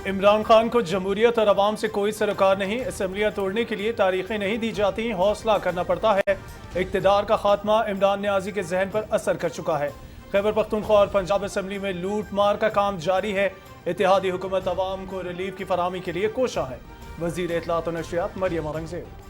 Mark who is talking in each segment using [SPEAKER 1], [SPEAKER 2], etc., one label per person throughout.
[SPEAKER 1] عمران خان کو جمہوریت اور عوام سے کوئی سروکار نہیں، اسمبلیاں توڑنے کے لیے تاریخیں نہیں دی جاتی، حوصلہ کرنا پڑتا ہے۔ اقتدار کا خاتمہ عمران نیازی کے ذہن پر اثر کر چکا ہے۔ خیبر پختونخوا اور پنجاب اسمبلی میں لوٹ مار کا کام جاری ہے۔ اتحادی حکومت عوام کو ریلیف کی فراہمی کے لیے کوشاں ہے۔ وزیر اطلاعات و نشریات مریم اورنگزیب۔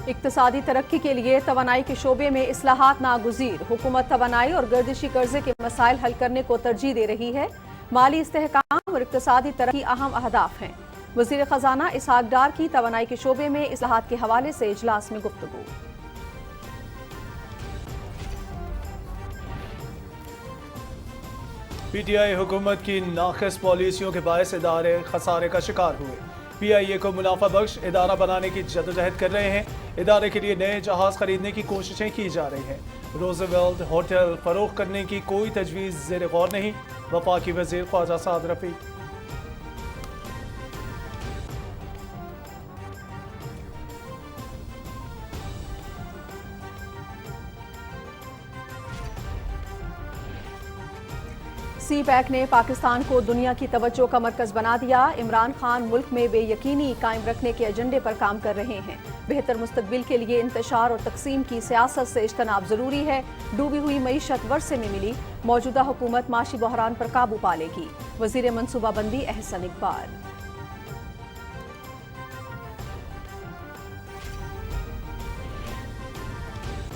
[SPEAKER 2] اقتصادی ترقی کے لیے توانائی کے شعبے میں اصلاحات ناگزیر، حکومت توانائی اور گردشی قرضے کے مسائل حل کرنے کو ترجیح دے رہی ہے۔ مالی استحکام اور اقتصادی ترقی اہم اہداف ہیں۔ وزیر خزانہ اسحاق ڈار کی توانائی کے شعبے میں اصلاحات کے حوالے سے اجلاس میں گفتگو۔
[SPEAKER 1] پی ٹی آئی حکومت کی ناقص پالیسیوں کے باعث ادارے خسارے کا شکار ہوئے۔ پی آئی اے کو منافع بخش ادارہ بنانے کی جدوجہد کر رہے ہیں۔ ادارے کے لیے نئے جہاز خریدنے کی کوششیں کی جا رہی ہیں۔ روزویلٹ ہوٹل فروخت کرنے کی کوئی تجویز زیر غور نہیں، وفاقی وزیر خواجہ سعد رفیق۔
[SPEAKER 2] سی پیک نے پاکستان کو دنیا کی توجہ کا مرکز بنا دیا۔ عمران خان ملک میں بے یقینی قائم رکھنے کے ایجنڈے پر کام کر رہے ہیں۔ بہتر مستقبل کے لیے انتشار اور تقسیم کی سیاست سے اجتناب ضروری ہے۔ ڈوبی ہوئی معیشت ورثے میں ملی، موجودہ حکومت معاشی بحران پر قابو پالے گی۔ وزیر منصوبہ بندی احسن اقبال۔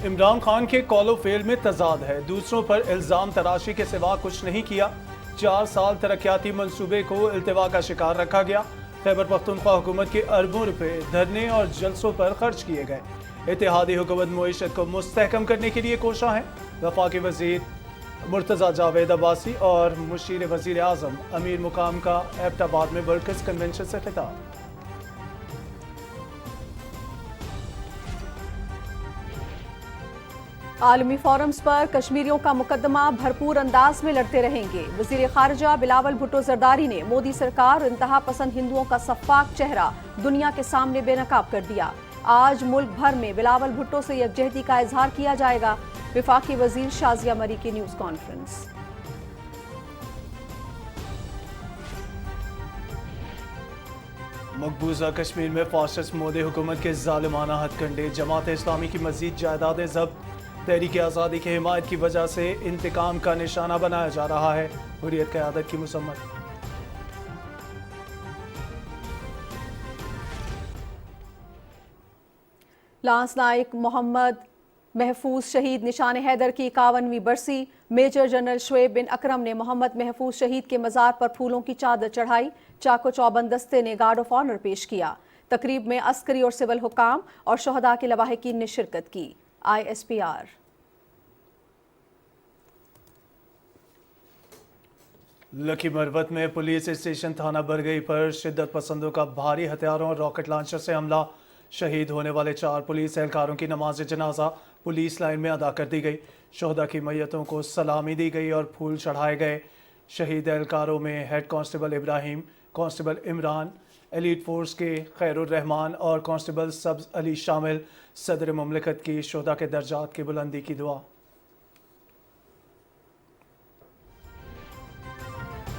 [SPEAKER 1] عمران خان کے قول و فعل میں تضاد ہے، دوسروں پر الزام تراشی کے سوا کچھ نہیں کیا۔ 4 سال ترقیاتی منصوبے کو التوا کا شکار رکھا گیا۔ خیبر پختونخوا حکومت کے اربوں روپے دھرنے اور جلسوں پر خرچ کیے گئے۔ اتحادی حکومت معیشت کو مستحکم کرنے کے لیے کوشاں ہے۔ وفاقی وزیر مرتضی جاوید عباسی اور مشیر وزیر اعظم امیر مقام کا ایبٹ آباد میں ورکرز کنونشن سے خطاب۔
[SPEAKER 2] عالمی فورمز پر کشمیریوں کا مقدمہ بھرپور انداز میں لڑتے رہیں گے۔ وزیر خارجہ بلاول بھٹو زرداری نے مودی سرکار اور انتہا پسند ہندوؤں کا سفاک چہرہ دنیا کے سامنے بے نقاب کر دیا۔ آج ملک بھر میں بلاول بھٹو سے یکجہتی کا اظہار کیا جائے گا۔ وفاقی وزیر شازیہ مری کی نیوز کانفرنس۔
[SPEAKER 1] مقبوضہ کشمیر میں فاسسٹ مودی حکومت کے ظالمانہ ہتھ کنڈے، جماعت اسلامی کی مزید جائیدادیں ضبط، تحریک آزادی کی حمایت کی وجہ سے انتقام کا نشانہ بنایا جا رہا ہے، حریت قیادت کی مذمت۔
[SPEAKER 2] لانس نائک محمد محفوظ شہید نشان حیدر کی 51ویں برسی۔ میجر جنرل شعیب بن اکرم نے محمد محفوظ شہید کے مزار پر پھولوں کی چادر چڑھائی۔ چاق و چوبند دستے نے گارڈ آف آنر پیش کیا۔ تقریب میں عسکری اور سول حکام اور شہداء کے لواحقین نے شرکت کی۔ ISPR۔
[SPEAKER 1] لکی مروت میں پولیس اسٹیشن تھانہ برگئی پر شدت پسندوں کا بھاری ہتھیاروں اور راکٹ لانچر سے حملہ۔ شہید ہونے والے 4 پولیس اہلکاروں کی نماز جنازہ پولیس لائن میں ادا کر دی گئی۔ شہداء کی میتوں کو سلامی دی گئی اور پھول چڑھائے گئے۔ شہید اہلکاروں میں ہیڈ کانسٹیبل ابراہیم، کانسٹیبل عمران، ایلیٹ فورس کے خیر الرحمان اور کانسٹیبل سبز علی شامل۔ صدر مملکت کی شہداء کے درجات کی بلندی کی دعا۔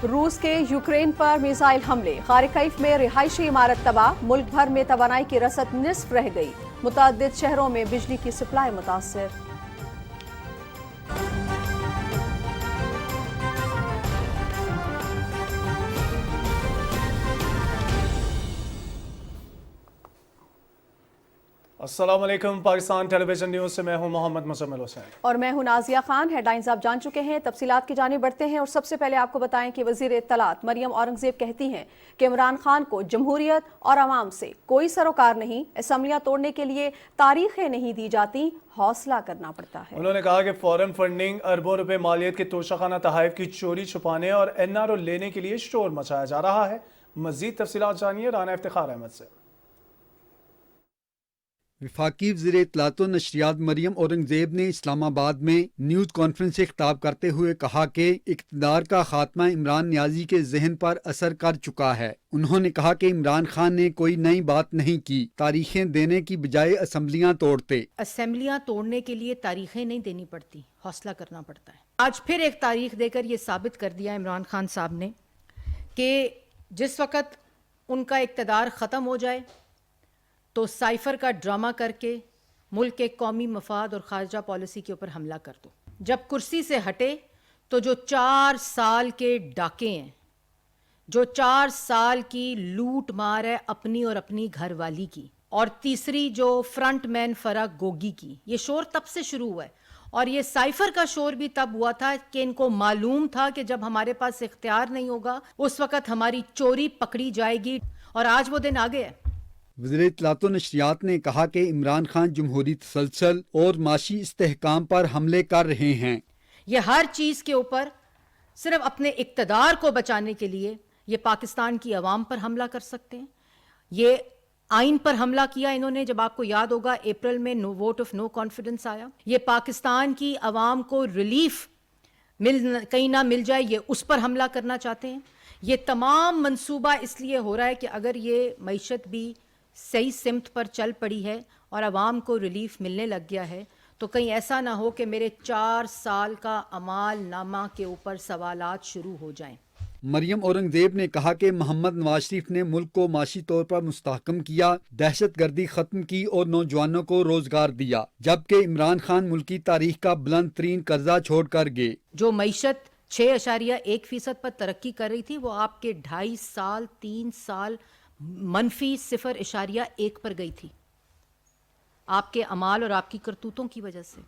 [SPEAKER 2] روس کے یوکرین پر میزائل حملے، خارکیف میں رہائشی عمارت تباہ۔ ملک بھر میں توانائی کی رسد نصف رہ گئی۔ متعدد شہروں میں بجلی کی سپلائی متاثر۔
[SPEAKER 1] السلام علیکم، پاکستان ٹیلی ویژن نیوز سے میں ہوں محمد مزمل حسین
[SPEAKER 2] اور میں ہوں نازیہ خان۔ ہیڈ لائنز آپ جان چکے ہیں، تفصیلات کی جانب بڑھتے ہیں اور سب سے پہلے آپ کو بتائیں کہ وزیر اطلاعات مریم اورنگزیب کہتی ہیں کہ عمران خان کو جمہوریت اور عوام سے کوئی سروکار نہیں، اسمبلیاں توڑنے کے لیے تاریخیں نہیں دی جاتی، حوصلہ کرنا پڑتا ہے۔
[SPEAKER 1] انہوں نے کہا کہ فورن فنڈنگ، اربوں روپے مالیت کے توشہ خانہ تحائف کی چوری چھپانے اور NRO لینے کے لیے شور مچایا جا رہا ہے۔ مزید تفصیلات جانیے رانا افتخار احمد سے۔
[SPEAKER 3] وفاقی وزیر اطلاعات و نشریات مریم اورنگزیب نے اسلام آباد میں نیوز کانفرنس سے خطاب کرتے ہوئے کہا کہ اقتدار کا خاتمہ عمران نیازی کے ذہن پر اثر کر چکا ہے۔ انہوں نے کہا کہ عمران خان نے کوئی نئی بات نہیں کی، تاریخیں دینے کی بجائے اسمبلیاں توڑتے۔
[SPEAKER 4] اسمبلیاں توڑنے کے لیے تاریخیں نہیں دینی پڑتی، حوصلہ کرنا پڑتا ہے۔ آج پھر ایک تاریخ دے کر یہ ثابت کر دیا عمران خان صاحب نے کہ جس وقت ان کا اقتدار ختم ہو جائے تو سائفر کا ڈرامہ کر کے ملک کے قومی مفاد اور خارجہ پالیسی کے اوپر حملہ کر دو۔ جب کرسی سے ہٹے تو جو 4 سال کے ڈاکے ہیں، جو 4 سال کی لوٹ مار ہے اپنی اور اپنی گھر والی کی، اور تیسری جو فرنٹ مین فرق گوگی کی، یہ شور تب سے شروع ہوا ہے۔ اور یہ سائفر کا شور بھی تب ہوا تھا کہ ان کو معلوم تھا کہ جب ہمارے پاس اختیار نہیں ہوگا اس وقت ہماری چوری پکڑی جائے گی، اور آج وہ دن آگے ہے۔
[SPEAKER 3] وزیر اطلاعات و نشریات نے کہا کہ عمران خان جمہوری تسلسل اور معاشی استحکام پر حملے کر رہے ہیں۔
[SPEAKER 4] یہ ہر چیز کے اوپر صرف اپنے اقتدار کو بچانے کے لیے یہ پاکستان کی عوام پر حملہ کر سکتے ہیں۔ یہ آئین پر حملہ کیا انہوں نے، جب آپ کو یاد ہوگا اپریل میں ووٹ آف نو کانفیڈنس آیا۔ یہ پاکستان کی عوام کو ریلیف کہیں نہ مل جائے، یہ اس پر حملہ کرنا چاہتے ہیں۔ یہ تمام منصوبہ اس لیے ہو رہا ہے کہ اگر یہ معیشت بھی صحیح سمت پر چل پڑی ہے اور عوام کو ریلیف ملنے لگ گیا ہے تو کہیں ایسا نہ ہو کہ میرے 4 سال کا اعمال نامہ کے اوپر سوالات شروع ہو جائیں۔
[SPEAKER 3] مریم اورنگزیب نے کہا کہ محمد نواز شریف نے ملک کو معاشی طور پر مستحکم کیا، دہشت گردی ختم کی اور نوجوانوں کو روزگار دیا، جبکہ عمران خان ملکی تاریخ کا بلند ترین قرضہ چھوڑ کر گئے۔
[SPEAKER 4] جو معیشت 6.1% پر ترقی کر رہی تھی وہ آپ کے 2.5 سال 3 سال منفی 0.1 پر گئی تھی، آپ کے اعمال اور آپ کی کرتوتوں کی وجہ سے۔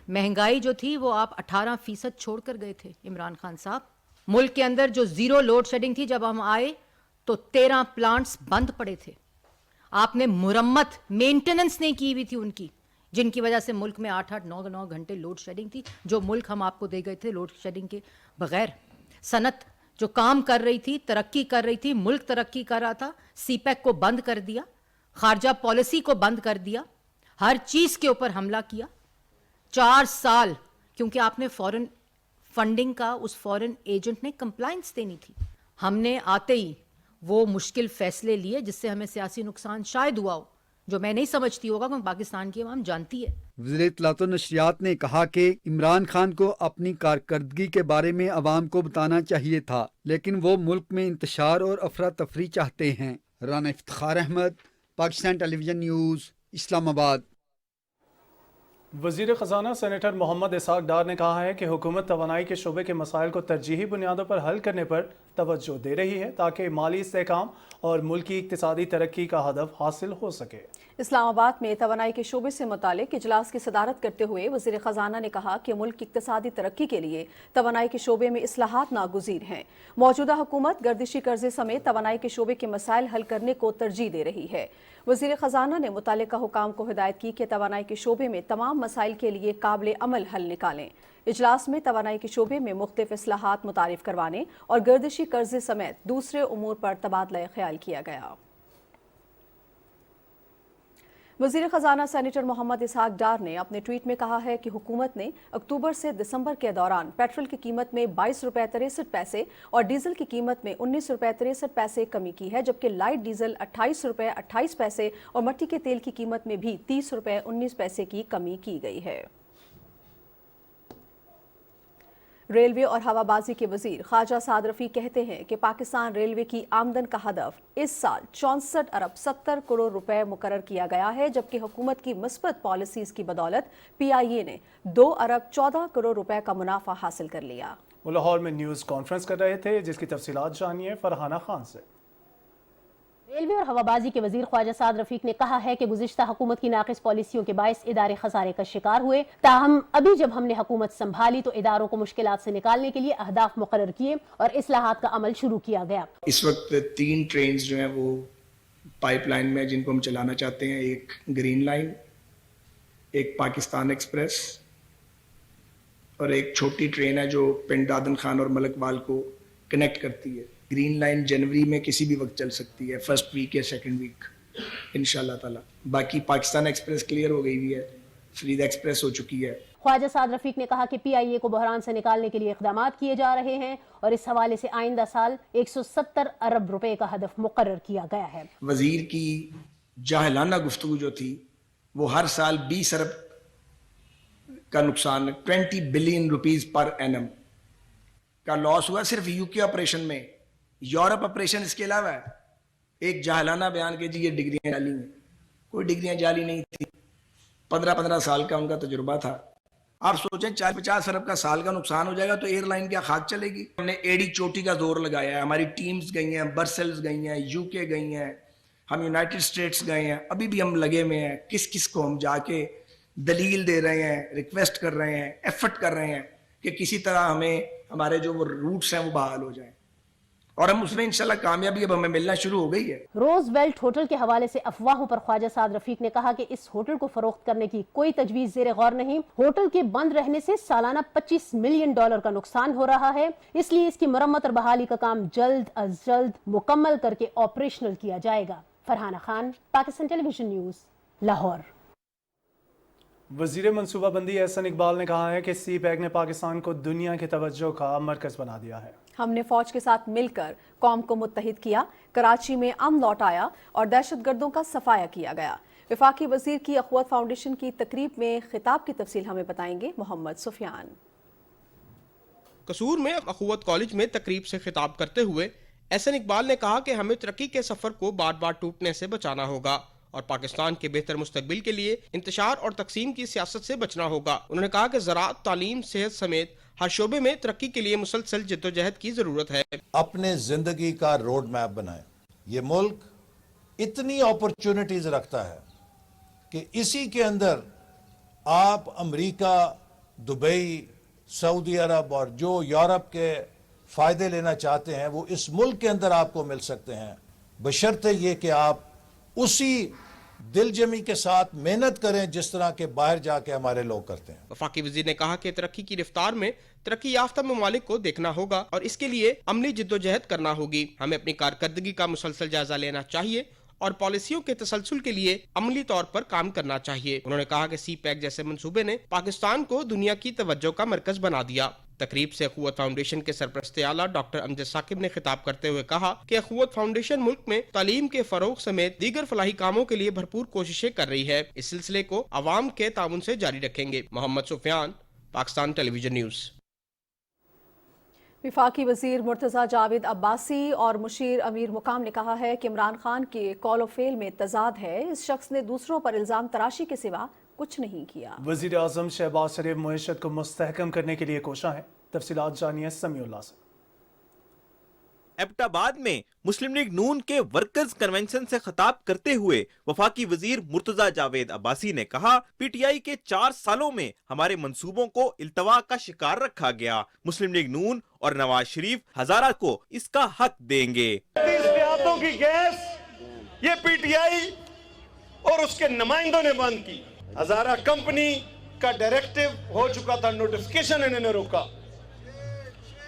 [SPEAKER 4] مہنگائی جو تھی وہ آپ 18% چھوڑ کر گئے تھے عمران خان صاحب۔ ملک کے اندر جو 0 لوڈ شیڈنگ تھی، جب ہم آئے تو 13 پلانٹس بند پڑے تھے۔ آپ نے مرمت مینٹیننس نہیں کی ہوئی تھی ان کی، جن کی وجہ سے ملک میں 8-8 9 گھنٹے لوڈ شیڈنگ تھی، جو ملک ہم آپ کو دے گئے تھے لوڈ شیڈنگ کے بغیر۔ صنعت جو کام کر رہی تھی، ترقی کر رہی تھی، ملک ترقی کر رہا تھا، سی پیک کو بند کر دیا، خارجہ پالیسی کو بند کر دیا، ہر چیز کے اوپر حملہ کیا۔ 4 سال کیونکہ آپ نے فورن فنڈنگ کا اس فورن ایجنٹ نے کمپلائنس دینی تھی۔ ہم نے آتے ہی وہ مشکل فیصلے لیے جس سے ہمیں سیاسی نقصان شاید ہوا ہو، جو میں نہیں سمجھتی ہوگا، کیونکہ پاکستان کی عوام جانتی ہے۔
[SPEAKER 3] وزیر اطلاعات و نشریات نے کہا کہ عمران خان کو اپنی کارکردگی کے بارے میں عوام کو بتانا چاہیے تھا، لیکن وہ ملک میں انتشار اور افراتفری چاہتے ہیں۔ رانا افتخار احمد، پاکستان ٹیلی ویژن نیوز، اسلام آباد۔
[SPEAKER 1] وزیر خزانہ سینیٹر محمد اسحاق ڈار نے کہا ہے کہ حکومت توانائی کے شعبے کے مسائل کو ترجیحی بنیادوں پر حل کرنے پر توجہ دے رہی ہے تاکہ مالی استحکام اور ملکی اقتصادی ترقی کا ہدف حاصل ہو سکے۔
[SPEAKER 2] اسلام آباد میں توانائی کے شعبے سے متعلق اجلاس کی صدارت کرتے ہوئے وزیر خزانہ نے کہا کہ ملک کی اقتصادی ترقی کے لیے توانائی کے شعبے میں اصلاحات ناگزیر ہیں۔ موجودہ حکومت گردشی قرضے سمیت توانائی کے شعبے کے مسائل حل کرنے کو ترجیح دے رہی ہے۔ وزیر خزانہ نے متعلقہ حکام کو ہدایت کی کہ توانائی کے شعبے میں تمام مسائل کے لیے قابل عمل حل نکالیں۔ اجلاس میں توانائی کے شعبے میں مختلف اصلاحات متعارف کروانے اور گردشی قرضے سمیت دوسرے امور پر تبادلہ خیال کیا گیا۔ وزیر خزانہ سینیٹر محمد اسحاق ڈار نے اپنے ٹویٹ میں کہا ہے کہ حکومت نے اکتوبر سے دسمبر کے دوران پیٹرول کی قیمت میں 22.63 روپے اور ڈیزل کی قیمت میں 19.63 کمی کی ہے، جبکہ لائٹ ڈیزل 28.28 اور مٹی کے تیل کی قیمت میں بھی 30.19 کی کمی کی گئی ہے۔ ریلوے اور ہوا بازی کے وزیر خواجہ سعد رفیق کہتے ہیں کہ پاکستان ریلوے کی آمدن کا ہدف اس سال 64 ارب 70 کروڑ روپے مقرر کیا گیا ہے، جبکہ حکومت کی مثبت پالیسیز کی بدولت پی آئی اے نے 2 ارب 14 کروڑ روپے کا منافع حاصل کر لیا۔
[SPEAKER 1] وہ لاہور میں نیوز کانفرنس کر رہے تھے، جس کی تفصیلات جانیے فرحانہ خان سے۔
[SPEAKER 5] ریلوے اور ہوابازی کے وزیر خواجہ سعد رفیق نے کہا ہے کہ گزشتہ حکومت کی ناقص پالیسیوں کے باعث ادارے خسارے کا شکار ہوئے، تاہم ابھی جب ہم نے حکومت سنبھالی تو اداروں کو مشکلات سے نکالنے کے لیے اہداف مقرر کیے اور اصلاحات کا عمل شروع کیا گیا۔
[SPEAKER 6] اس وقت 3 ٹرینز جو ہیں وہ پائپ لائن میں جن کو ہم چلانا چاہتے ہیں، ایک گرین لائن، ایک پاکستان ایکسپریس اور ایک چھوٹی ٹرین ہے جو پنڈ دادن خان اور ملک وال کو کنیکٹ کرتی ہے۔ گرین لائن جنوری میں کسی بھی وقت چل سکتی ہے، فرسٹ ویک یا سیکنڈ ویک، इंशाल्लाह ताला। बाकी पाकिस्तान एक्सप्रेस क्लियर हो गई हुई है, फरीद एक्सप्रेस हो चुकी है।
[SPEAKER 5] ख्वाजा साद रफीक ने कहा कि PIA को बहरान से निकालने के लिए इक़दामात किए जा रहे हैं और इस हवाले से आइंदा साल 170 अरब रुपए का हदफ मुकर्रर किया गया है।
[SPEAKER 6] वजीर की जाहिलाना गुफ्तगू जो थी वो हर साल 20 अरब का नुकसान, 20 बिलियन रुपीस पर एनम का लॉस हुआ सिर्फ यूके ऑपरेशन में। यूरोप ऑपरेशन इसके अलावा है। एक जाहिलाना बयान के जी ये डिग्रियां जाली हैं, कोई डिग्रियां जाली नहीं थी। 15-15 साल का उनका तजुर्बा था। आप सोचें 40-50 अरब का साल का नुकसान हो जाएगा तो एयरलाइन क्या खाक चलेगी। हमने एड़ी चोटी का जोर लगाया है, हमारी टीम्स गई हैं, ब्रसेल्स गई हैं, यूके गई हैं, हम यूनाइटेड स्टेट्स गए हैं, अभी भी हम लगे हुए हैं। किस किस को हम जाके दलील दे रहे हैं, रिक्वेस्ट कर रहे हैं, एफर्ट कर रहे हैं कि किसी तरह हमें हमारे जो वो रूट्स हैं वो बहाल हो जाएं, और हम उसमें इंशाल्लाह कामयाबी अब हमें मिलना शुरू हो गई है।
[SPEAKER 5] रोजवेल्ट होटल के हवाले से अफवाहों पर ख्वाजा साद रफीक ने कहा कि इस होटल को फरोख्त करने की कोई तजवीज ज़ेरे गौर नहीं। होटल के बंद रहने से सालाना $25 मिलियन का नुकसान हो रहा है, इसलिए इसकी मरम्मत और बहाली का काम जल्द अज जल्द मुकम्मल करके ऑपरेशनल किया जाएगा। Farhana Khan, Pakistan television news, Lahore.
[SPEAKER 1] वजीर मनसूबाबंदी एहसन इकबाल ने कहा है कि CPEC ने पाकिस्तान को दुनिया की तवज्जो का मरकज बना दिया है।
[SPEAKER 2] हमने फौज के साथ मिलकर कौम को मुत्तहिद किया, कराची में अमन लौटाया और दहशतगर्दों का सफाया किया गया। वफाकी वजीर की अखुवत फाउंडेशन की तकरीब में खिताब की तफसील हमें बताएंगे मोहम्मद सुफियान।
[SPEAKER 7] कसूर में अखुवत कॉलेज में तकरीब से खिताब करते हुए एहसन इकबाल ने कहा कि हमें तरक्की के सफर को बार बार टूटने से बचाना होगा और पाकिस्तान के बेहतर मुस्तकबिल के लिए इंतशार और तकसीम की सियासत से बचना होगा। उन्होंने कहा कि ज़राअत, तालीम, सेहत समेत हर शोबे में तरक्की के लिए मुसलसल जद्दोजहद की जरूरत है।
[SPEAKER 8] अपने जिंदगी का रोड मैप बनाएं। ये मुल्क इतनी अपॉर्चुनिटीज रखता है कि इसी के अंदर आप अमेरिका, दुबई, सऊदी अरब और जो यूरोप के फायदे लेना चाहते हैं वो इस मुल्क के अंदर आपको मिल सकते हैं, बशर्ते ये कि आप उसी दिलजमी के साथ मेहनत करें जिस तरह के बाहर जाके हमारे लोग करते हैं।
[SPEAKER 7] वफाकी वजीर ने कहा कि तरक्की की रफ्तार में तरक्की याफ्ता ममालिक को देखना होगा और इसके लिए अमली जिद्दोजहद करना होगी। हमें अपनी कारकर्दगी का मुसलसल जायजा लेना चाहिए और पॉलिसियों के तसलसल के लिए अमली तौर पर काम करना चाहिए। उन्होंने कहा कि CPEC जैसे मंसूबे ने पाकिस्तान को दुनिया की तवज्जो का मरकज बना दिया। तकरीब से अखुवत फाउंडेशन के सरपरस्त आला डॉक्टर अमजद साकिब ने खिताब करते हुए कहा कि अखुवत फाउंडेशन मुल्क में तालीम के फरोग समेत दीगर फलाही कामों के लिए भरपूर कोशिशें कर रही है। इस सिलसिले को अवाम के ताउन से जारी रखेंगे। Mohammad Sufiyan, Pakistan television news.
[SPEAKER 2] वफाकी वजीर मुर्तज़ा जावेद अब्बासी और मुशीर अमीर मुकाम ने कहा है कि इमरान खान के कॉल ऑफ फेल में तजाद है। इस शख्स ने दूसरों पर इल्जाम तराशी के सिवा कुछ नहीं किया।
[SPEAKER 1] वजीर आजम शहबाज शरीफ मईशत को मुस्तहकम करने के लिए कोशा है। तफसीलात जानिए समीउल्लाह से।
[SPEAKER 9] एबटाबाद में मुस्लिम लीग नून के वर्कर्स कन्वेंशन से खिताब करते हुए वफाकी वजीर मुर्तजा जावेद अब्बासी ने कहा, PTI के 4 सालों में हमारे मंसूबों को इल्तवा का शिकार रखा गया। मुस्लिम लीग नून और नवाज शरीफ हजारा को इसका हक देंगे।
[SPEAKER 10] की गैस ये PTI और उसके नुमाइंदों ने बंद की। हजारा कंपनी का डायरेक्टिव हो चुका था, नोटिफिकेशन इन्होंने रोका।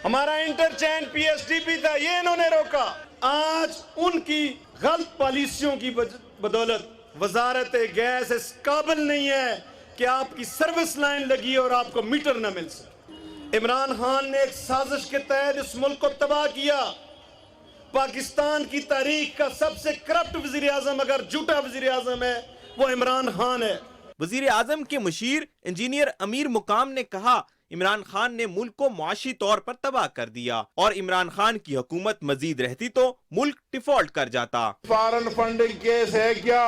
[SPEAKER 10] हमारा इंटरचेंज PSDP था, ये इन्होंने रोका। आज उनकी गलत पॉलिसियों की बदौलत वजारत गैस इस काबिल नहीं है कि आपकी सर्विस लाइन लगी और आपको मीटर न मिल सके। इमरान खान ने एक साजिश के तहत इस मुल्क को तबाह किया। पाकिस्तान की तारीख का सबसे करप्ट वजीर आजम अगर झूठा वजीर आजम है वो इमरान खान है।
[SPEAKER 9] वजीर आजम के मुशीर इंजीनियर अमीर मुकाम ने कहा, इमरान खान ने मुल्क को मुआशी तौर पर तबाह कर दिया और इमरान खान की हुकूमत मजीद रहती तो मुल्क डिफॉल्ट कर जाता।
[SPEAKER 10] फॉरेन फंडिंग केस है क्या?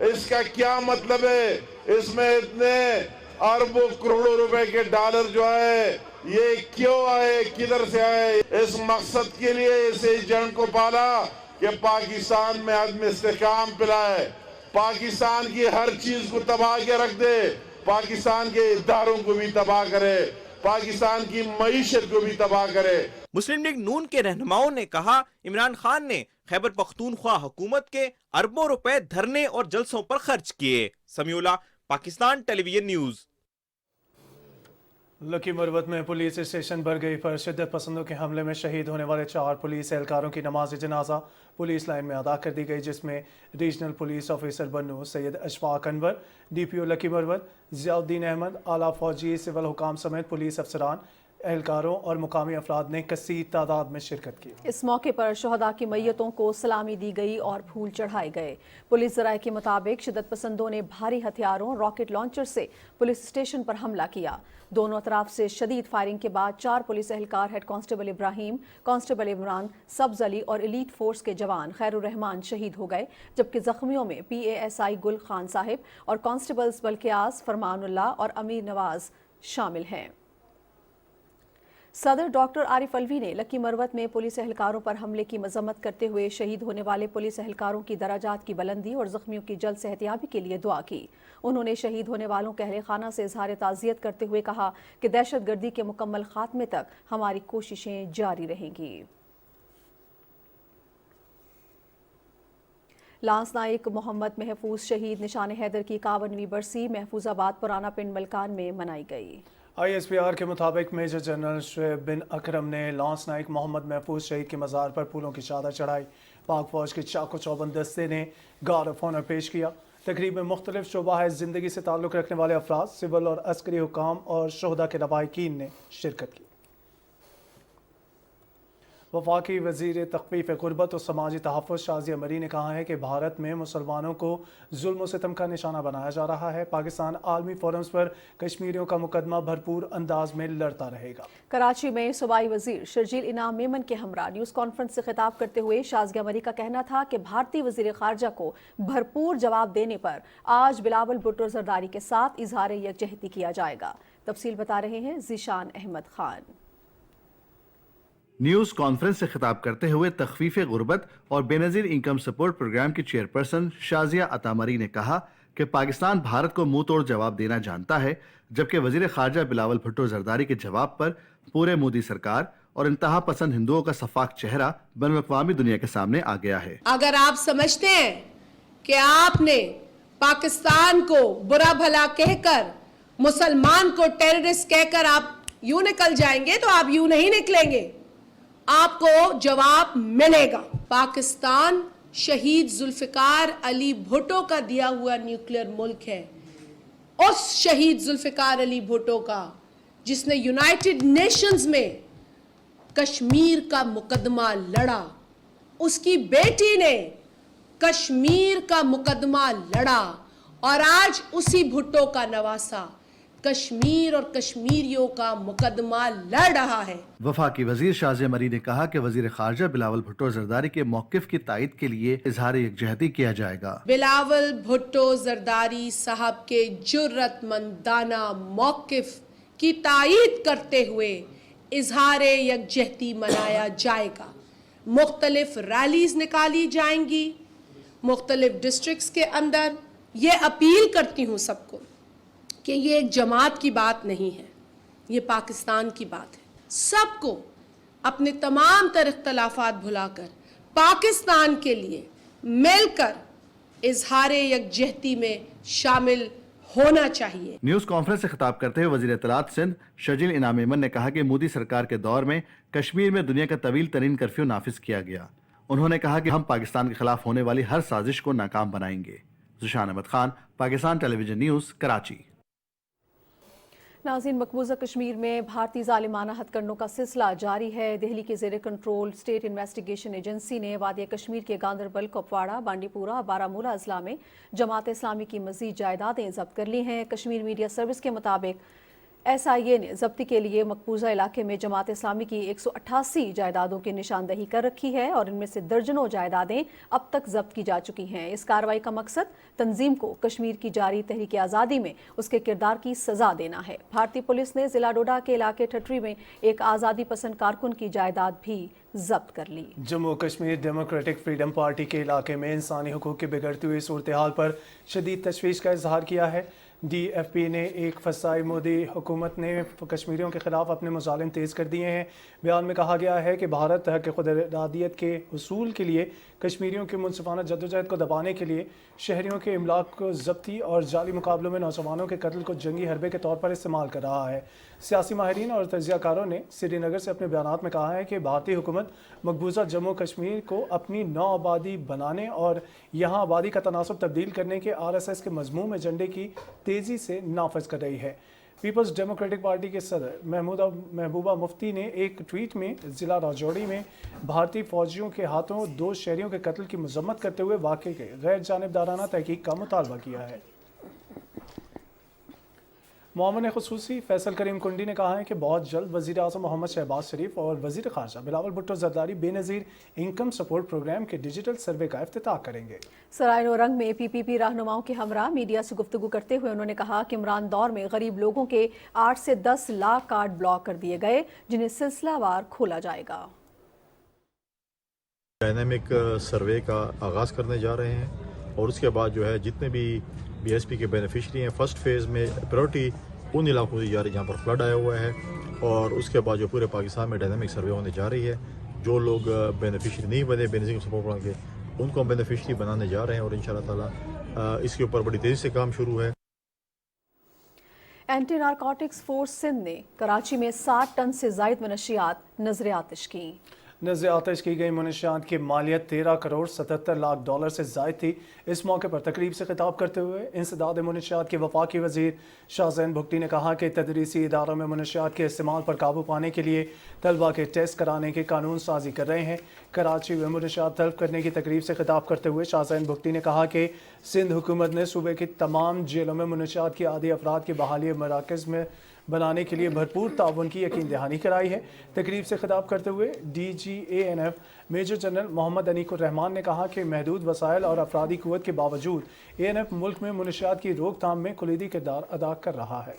[SPEAKER 10] इसका क्या मतलब है? इसमें इतने अरबों करोड़ों रुपए के डॉलर जो है ये क्यों आए, किधर से आए? इस मकसद के लिए इस एजेंट को पाला कि पाकिस्तान में आदमी इस्तेकाम पिलाए, पाकिस्तान की हर चीज को तबाह के रख दे, पाकिस्तान के इदारों को भी तबाह करे, पाकिस्तान की मईशत को भी तबाह करे।
[SPEAKER 9] मुस्लिम लीग नून के रहनुमाओं ने कहा, इमरान खान ने खैबर पख्तूनख्वा हुकूमत के अरबों रुपए धरने और जलसों पर खर्च किए। Samiullah, Pakistan television news.
[SPEAKER 1] Lucky Marwat में पुलिस स्टेशन बरगई पर शिद्दत पसंदों के हमले में शहीद होने वाले 4 पुलिस एहलकारों की नमाज जनाजा पुलिस लाइन में अदा कर दी गई, जिसमें रीजनल पुलिस ऑफिसर बन्नू सैयद अशफाक अनवर, डीपीओ लकी मरवत जियाउद्दीन अहमद, आला फौजी सिविल हुकाम समेत पुलिस अफसरान, एहलकारों और मुकामी अफराद ने कसीर तादाद में शिरकत की।
[SPEAKER 2] इस मौके पर शहदा की मैयतों को सलामी दी गई और फूल चढ़ाए गए। पुलिस जराये के मुताबिक शिद्दत पसंदों ने भारी हथियारों रॉकेट लॉन्चर से पुलिस स्टेशन पर हमला किया। दोनों तरफ से शदीद फायरिंग के बाद 4 पुलिस एहलकार head constable Ibrahim, constable Imran, Sabz Ali और एलीट फोर्स के जवान खैरुर रहमान शहीद हो गए, जबकि जख्मियों में PASI गुल खान साहिब और कांस्टेबल्स बल्कियास, फरमानुल्लाह और अमीर नवाज शामिल हैं। सदर डॉक्टर आरिफ अलवी ने लकी मरवत में पुलिस एहलकारों पर हमले की मजम्मत करते हुए शहीद होने वाले पुलिस एहलकारों की दराजात की बुलंदी और जख्मियों की जल्द सेहतियाबी के लिए दुआ की। उन्होंने शहीद होने वालों के अहले खाना से इजहार ताज़ियत करते हुए कहा कि दहशतगर्दी के मुकम्मल खात्मे तक हमारी कोशिशें जारी रहेंगी। लांस नाइक मोहम्मद महफूज शहीद निशान हैदर की 51वीं बरसी महफूजाबाद पुराना पिंड मलकान में मनाई गई।
[SPEAKER 1] ISPR के मुताबिक मेजर जनरल शुएब बिन अकरम ने लांस नाइक मोहम्मद महफूज शहीद के मज़ार पर फूलों की चादर चढ़ाई। पाक फौज के चाको चौबंद दस्ते ने गार्ड ऑफ ऑनर पेश किया। तकरीब में मुख्तलिफ शोबा ज़िंदगी से ताल्लुक़ रखने वाले अफराद, सिविल और अस्करी हुकाम और शहदा के लवाहिकीन ने शिरकत की। वफाकी वज़ीर तख़फ़ीफ़ ग़ुरबत और समाजी तहफ़्फ़ुज़ शाज़िया मरी ने कहा है कि भारत में मुसलमानों को जुल्म सितम का निशाना बनाया जा रहा है। पाकिस्तान आलमी फोरम्स पर कश्मीरियों का मुकदमा भरपूर अंदाज में लड़ता रहेगा।
[SPEAKER 2] कराची में सूबाई वज़ीर शर्जील इनाम मेमन के हमरा न्यूज़ कॉन्फ्रेंस से खिताब करते हुए शाज़िया मरी का कहना था कि भारतीय वज़ीर ख़ारजा को भरपूर जवाब देने पर आज बिलावल भुट्टो ज़रदारी के साथ इजहार यकजहती किया जाएगा। तफसील बता रहे हैं ज़ीशान अहमद खान।
[SPEAKER 11] न्यूज़ कॉन्फ्रेंस से खिताब करते हुए तख़फ़ीफ़ ग़ुरबत और बेनज़ीर इनकम सपोर्ट प्रोग्राम की चेयरपर्सन शाज़िया अतामरी ने कहा कि पाकिस्तान भारत को मुंह तोड़ जवाब देना जानता है, जबकि वज़ीर ख़ारजा बिलावल भुट्टो ज़रदारी के जवाब पर पूरे मोदी सरकार और इंतहा पसंद हिंदुओं का सफाक चेहरा बैनुल-अक़वामी दुनिया के सामने आ गया है।
[SPEAKER 12] अगर आप समझते हैं कि आपने पाकिस्तान को बुरा भला कहकर, मुसलमान को टेररिस्ट कहकर आप यूं निकल जाएंगे, तो आप यूं नहीं निकलेंगे, आपको जवाब मिलेगा। पाकिस्तान शहीद जुल्फ़िकार अली भुट्टो का दिया हुआ न्यूक्लियर मुल्क है। उस शहीद जुल्फ़िकार अली भुट्टो का जिसने यूनाइटेड नेशंस में कश्मीर का मुकदमा लड़ा, उसकी बेटी ने कश्मीर का मुकदमा लड़ा और आज उसी भुट्टो का नवासा कश्मीर और कश्मीरियों का मुकदमा लड़ रहा है।
[SPEAKER 11] वफाकी वजीर शाज़िया मरी ने कहा कि वजीर खारजा बिलावल भुट्टो ज़रदारी के मौक़िफ़ की तायद के लिए इजहार यकजहती किया जाएगा।
[SPEAKER 12] बिलावल भुट्टो ज़रदारी साहब के जुर्रतमंदाना मौक़िफ़ की तायद करते हुए इजहार यकजहती मनाया जाएगा। मुख्तलिफ रैलीज निकाली जाएंगी मुख्तलिफ डिस्ट्रिक्ट्स के अंदर। ये अपील करती हूँ सबको कि ये एक जमात की बात नहीं है, ये पाकिस्तान की बात है। सबको अपने तमाम तर इख्तलाफात भुलाकर पाकिस्तान के लिए मिलकर इजहार यकजहती में शामिल होना चाहिए।
[SPEAKER 11] न्यूज़ कॉन्फ्रेंस से खिताब करते हुए वज़ीर इत्तलात सिंध शर्जील इनाम मेमन ने कहा कि मोदी सरकार के दौर में कश्मीर में दुनिया का तवील तरीन कर्फ्यू नाफिज किया गया। उन्होंने कहा कि हम पाकिस्तान के खिलाफ होने वाली हर साजिश को नाकाम बनाएंगे। Zeeshan Ahmed Khan, Pakistan television news, Karachi.
[SPEAKER 2] नाज़रीन, मकबूजा कश्मीर में भारतीय ज़ालिमाना हथकंडों का सिलसिला जारी है। दिल्ली के ज़ेर कंट्रोल स्टेट इन्वेस्टिगेशन एजेंसी ने वादिया कश्मीर के गांदरबल, कुपवाड़ा, बांडीपुरा, बारामूला अजला में जमात इस्लामी की मज़ीद जायदादें जब्त कर ली हैं। कश्मीर मीडिया सर्विस के मुताबिक SIA ने जब्ती के लिए मकबूजा इलाके में जमात इस्लामी की 188 जायदादों की निशानदही कर रखी है और इनमें से दर्जनों जायदादें अब तक जब्त की जा चुकी हैं। इस कार्रवाई का मकसद तंजीम को कश्मीर की जारी तहरीक आज़ादी में उसके किरदार की सजा देना है। भारतीय पुलिस ने जिला डोडा के इलाके ठटरी में एक आज़ादी पसंद कारकुन की जायदाद भी जब्त कर ली।
[SPEAKER 1] Jammu Kashmir Democratic Freedom Party के इलाके में इंसानी हुकूक की बिगड़ती हुई सूरत हाल पर शदीद तशवीश का इजहार किया है। DFP ने एक फसाई मोदी हुकूमत ने कश्मीरियों के खिलाफ अपने मुजालिम तेज़ कर दिए हैं। बयान में कहा गया है कि भारत हक़ खुदइरादियत के हुसूल के लिए कश्मीरियों की मुनसिफाना जद्दोजहद को दबाने के लिए शहरियों के इमलाक को जब्ती और जाली मुकाबलों में नौजवानों के कत्ल को जंगी हरबे के तौर पर इस्तेमाल कर रहा है। सियासी माहिरीन और तजियाकारों ने श्रीनगर से अपने बयानात में कहा है कि भारतीय हुकूमत मकबूजा जम्मू कश्मीर को अपनी नौ आबादी बनाने और यहाँ आबादी का तनासब तब्दील करने के RSS के मजमूम एजेंडे की तेज़ी से नाफज कर रही है। पीपल्स डेमोक्रेटिक पार्टी के सदर महबूबा मुफ्ती ने एक ट्वीट में ज़िला राजौरी में भारतीय फौजियों के हाथों 2 शहरियों के कत्ल की मजम्मत करते हुए वाक़े के गैर जानिबदाराना तहकीक का मुतालबा किया है। मोहम्मद ख़ुसूसी फैसल करीम कुंडी ने कहा है कि बहुत जल्द वज़ीर आज़म मोहम्मद शहबाज शरीफ और वज़ीर ख़ारजा Bilawal Bhutto Zardari Benazir Income Support Programme के डिजिटल सर्वे का इफ्तिताह करेंगे।
[SPEAKER 2] सराय नौरंग में PPP रहनुमाओं के हमरा मीडिया से गुफ्तगू करते हुए उन्होंने कहा कि इमरान दौर में गरीब लोगों के 8 से 10 लाख कार्ड ब्लॉक कर दिए गए, जिन्हें सिलसिलावार खोला जाएगा।
[SPEAKER 13] डायनामिक सर्वे का आगाज़ करने जा रहे हैं और उसके बाद जो है जितने भी BSP के बेनिफिशरी हैं, फर्स्ट फेज़ में प्रायोरिटी उन इलाकों से जा रही है जहाँ पर फ्लड आया हुआ है, और उसके बाद जो पूरे पाकिस्तान में डायनामिक सर्वे होने जा रही है। जो लोग बेनिफिशरी नहीं बने बेनिफिशरी सपोर्ट प्रोग्राम के, उनको हम बेनिफिशरी बनाने जा रहे हैं और इंशाल्लाह ताला इसके ऊपर बड़ी तेज़ी से काम शुरू है।
[SPEAKER 2] एंटी नारकोटिक्स फोर्स सिंध ने कराची में 60 टन से ज़ायद मनशियात नजर आतिश की।
[SPEAKER 1] नज़र आतिश की गई मनशियात की मालियत 13 करोड़ 77 लाख डॉलर से ज़ायद थी। इस मौके पर तकरीब से खिताब करते हुए इंसदाद मनशियात के वफाकी वज़ीर शाहज़ैन भुगटी ने कहा कि तदरीसी इदारों में मनशियात के इस्तेमाल पर काबू पाने के लिए तलबा के टेस्ट कराने की कानून साजी कर रहे हैं। कराची में मनशियात तलब करने की तकरीब से खिताब करते हुए शाहज़ैन भुगटी ने कहा कि सिंध हुकूमत ने सूबे की तमाम जेलों में मनशियात की आदी अफराद की बहाली मराकज़ में बनाने के लिए भरपूर ताउन की यकीन दहानी कराई है। तकरीब से खिताब करते हुए DG ANF major general Mohammad Aneequr Rahman ने कहा कि महदूद वसाइल और अफरादी कुव्वत के बावजूद ANF मुल्क में मनशियात की रोकथाम में कुलीदी किरदार अदा कर रहा है।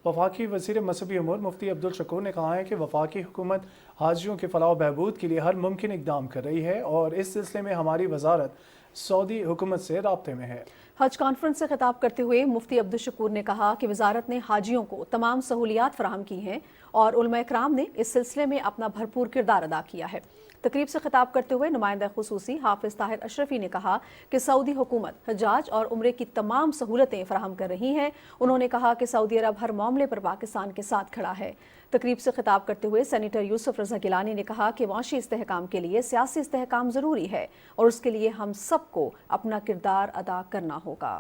[SPEAKER 1] वफाकी वज़ीर मजहबी अमूर मुफ्ती अब्दुल शकूर ने कहा है कि वफाकी हुकूमत हाजियों के फलाह बहबूद के लिए हर मुमकिन इकदाम कर रही है और इस सिलसिले में हमारी वजारत सऊदी हुकूमत से राब्ते में है।
[SPEAKER 2] हज कॉन्फ्रेंस से खिताब करते हुए मुफ्ती अब्दुल शकूर ने कहा कि वजारत ने हाजियों को तमाम सहूलियात फराहम की हैं और उलमा इकराम ने इस सिलसिले में अपना भरपूर किरदार अदा किया है। तकरीब से खिताब करते हुए नुमाइंदा खुसूसी हाफिज ताहिर अशरफी ने कहा कि सऊदी हुकूमत हजाज और उम्रे की तमाम सहूलतें फराहम कर रही हैं। उन्होंने कहा कि सऊदी अरब हर मामले पर पाकिस्तान के साथ खड़ा है। तकरीब से खिताब करते हुए सेनेटर यूसुफ रजा गिलानी ने कहा कि माशी इस्तेहकाम के लिए सियासी इस्तेहकाम ज़रूरी है और उसके लिए हम सबको अपना किरदार अदा करना होगा।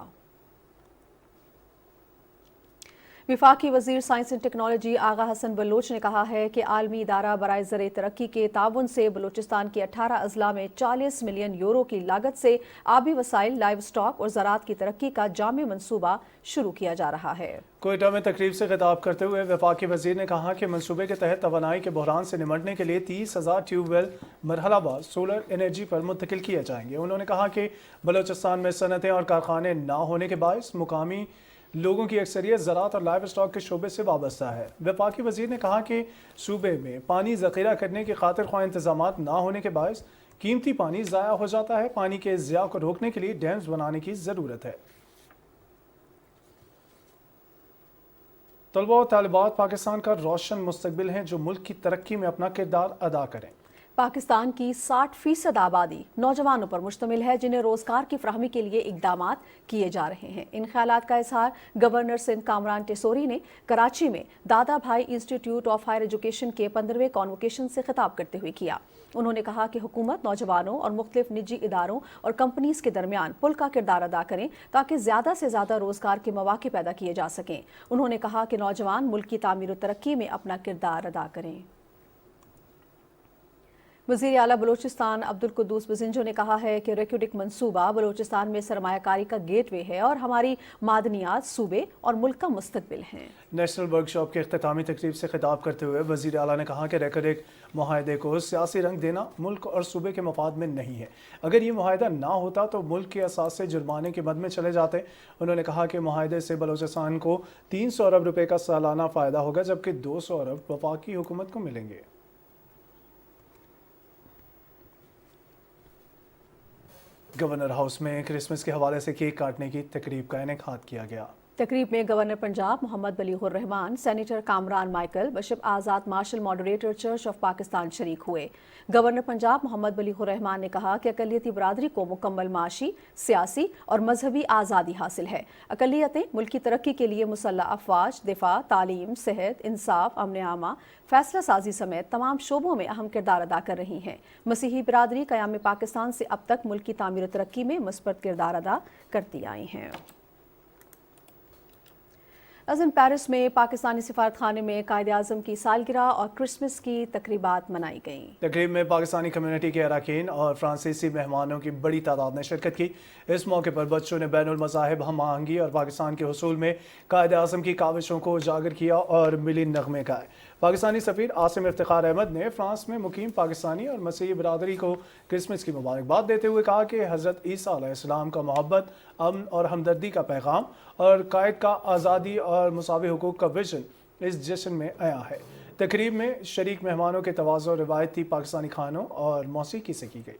[SPEAKER 2] विफाकी वज़ीर science and technology Agha Hasan Baloch ने कहा है कि आलमी इदारा बराए ज़र तरक्की के ताउन से बलूचिस्तान के 18 अजला में 40 मिलियन यूरो की लागत से आबी वसाइल, लाइव स्टॉक और ज़राअत की तरक्की का जामे मनसूबा शुरू किया जा रहा है।
[SPEAKER 1] कोयटा में तकरीब से खिताब करते हुए वफाकी वज़ीर ने कहा कि मनसूबे के तहत तवानाई के बहरान से निमटने के लिए 30,000 ट्यूबवेल मरहलावार सोलर एनर्जी पर मुंतकिल किए जाएंगे। उन्होंने कहा कि बलूचिस्तान में सनतें और कारखाने ना होने के बायस मुकामी लोगों की अक्सरियत ज़राअत और लाइव स्टॉक के शोबे से वाबस्ता है। वफाकी वज़ीर ने कहा कि सूबे में पानी ज़ख़ीरा करने के खातिर ख्वाह इंतज़ामात ना होने के बायस कीमती पानी ज़ाया हो जाता है। पानी के ज़िया को रोकने के लिए डैम्स बनाने की ज़रूरत है। तलबा और तालिबात पाकिस्तान का रोशन मुस्तकबिल हैं जो मुल्क की तरक्की में अपना किरदार अदा करें।
[SPEAKER 2] पाकिस्तान की 60% आबादी नौजवानों पर मुश्तमिल है जिन्हें रोजगार की फराहमी के लिए इकदामात किए जा रहे हैं। इन ख्यालात का इजहार गवर्नर सिंध कामरान टेसोरी ने कराची में दादा भाई इंस्टीट्यूट ऑफ हायर एजुकेशन के 15वें कॉन्वोकेशन से खिताब करते हुए किया। उन्होंने कहा कि हुकूमत नौजवानों और मुख्तलिफ निजी इदारों और कंपनीज के दरमियान पुल का किरदार अदा करें ताकि ज़्यादा से ज़्यादा रोजगार के मौके पैदा किए जा सकें। उन्होंने कहा कि नौजवान मुल्क की तामीर और तरक्की में अपना किरदार अदा करें। वज़ीर आला बलूचिस्तान अब्दुल कुद्दूस बजिंजो ने कहा है कि रेक्यूडिक मंसूबा बलूचिस्तान में सरमायाकारी का गेटवे है और हमारी मादनियात सूबे और मुल्क का मुस्तकबिल हैं।
[SPEAKER 1] नेशनल वर्कशॉप के इख्तितामी तकरीब से खिताब करते हुए वज़ीर आला ने कहा कि रेक्यूडिक मुआहदे को सियासी रंग देना मुल्क और सूबे के मफाद में नहीं है। अगर ये मुआहदा ना होता तो मुल्क के असास से जुर्माने की मद में चले जाते। उन्होंने कहा कि मुआहदे से बलूचिस्तान को 300 अरब रुपये का सालाना फ़ायदा होगा जबकि 200 अरब वफाकी हुकूमत को मिलेंगे। गवर्नर हाउस में क्रिसमस के हवाले से केक काटने की तकरीब का इनेकाद किया गया।
[SPEAKER 2] तकरीब में governor Punjab Mohammad Baligh ur Rehman, senator Kamran Michael, bishop Azad Marshall moderator church of Pakistan शरीक हुए। गवर्नर पंजाब मोहम्मद बलीगुर रहमान ने कहा कि अक़लियती बरादरी को मुकम्मल माशी, सियासी और मजहबी आज़ादी हासिल है। अक़लियतें मुल्क की तरक्की के लिए मुसल्लह अफवाज, दिफा, तालीम, सेहत, इंसाफ, अमन आमा, फैसला साजी समेत तमाम शोबों में अहम किरदार अदा कर रही हैं। मसीही बिरादरी क़याम पाकिस्तान से अब तक मुल्क की तामीर और तरक्की में मुस्बत किरदार अदा करती आई हैं। नाज़रीन, पेरिस में पाकिस्तानी सिफारतखाने में कायद-ए-आज़म की सालगिरह और क्रिसमस की तकरीबात मनाई गईं।
[SPEAKER 1] तकरीब में पाकिस्तानी कम्युनिटी के अरकान और फ्रांसीसी मेहमानों की बड़ी तादाद ने शिरकत की। इस मौके पर बच्चों ने बैनुल मज़ाहिब हम आहंगी और पाकिस्तान के हुसूल में कायद-ए-आज़म की काविशों को उजागर किया और मिली नगमे गाए। पाकिस्तानी सफ़ीर आसिम इफ्तिखार अहमद ने फ्रांस में मुकीम पाकिस्तानी और मसीही बिरादरी को क्रिसमस की मुबारकबाद देते हुए कहा कि हज़रत ईसा अलैहिस्सलाम का मोहब्बत, अमन और हमदर्दी का पैगाम और कायद का आज़ादी और मुसावी हुकूक का विजन इस जश्न में आया है। तकरीब में शरीक मेहमानों के तवाज़ो रिवायती पाकिस्तानी खानों और मौसीकी से की गई।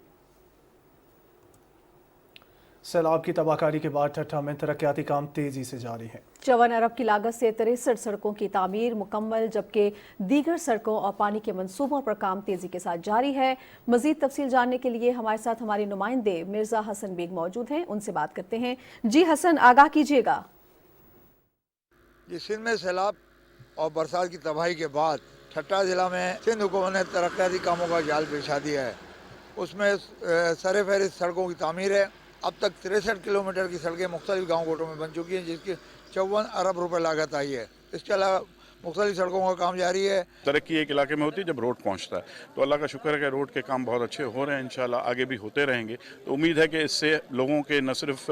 [SPEAKER 1] सैलाब की तबाहकारी के बाद ठट्ठा में तरक्याती काम तेजी से जारी है।
[SPEAKER 2] 54 अरब की लागत से 63 सड़कों की तामीर मुकम्मल, जबकि दीगर सड़कों और पानी के मंसूबों पर काम तेजी के साथ जारी है। मजीद तफसील जानने के लिए हमारे साथ हमारे नुमाइंदे मिर्जा हसन बेग मौजूद हैं, उनसे बात करते हैं। जी हसन, आगाह कीजिएगा।
[SPEAKER 14] सिंध में सैलाब और बरसात की तबाही के बाद ठट्टा ज़िला में सिंध हुकूमत ने तरक्याती कामों का जाल बिछा दिया है। उसमें सरफहरिस्त सड़कों की तामीर है। अब तक 63 किलोमीटर की सड़कें मुख्तलिफ गाँव गोटों में बन चुकी हैं, जिसकी 54 अरब रुपए लागत आई है। इसके अलावा मुख्तलिफ सड़कों का काम जारी है।
[SPEAKER 15] तरक्की एक इलाके में होती है जब रोड पहुंचता है, तो अल्लाह का शुक्र है कि रोड के काम बहुत अच्छे हो रहे हैं, इंशाल्लाह आगे भी होते रहेंगे। तो उम्मीद है कि इससे लोगों के न सिर्फ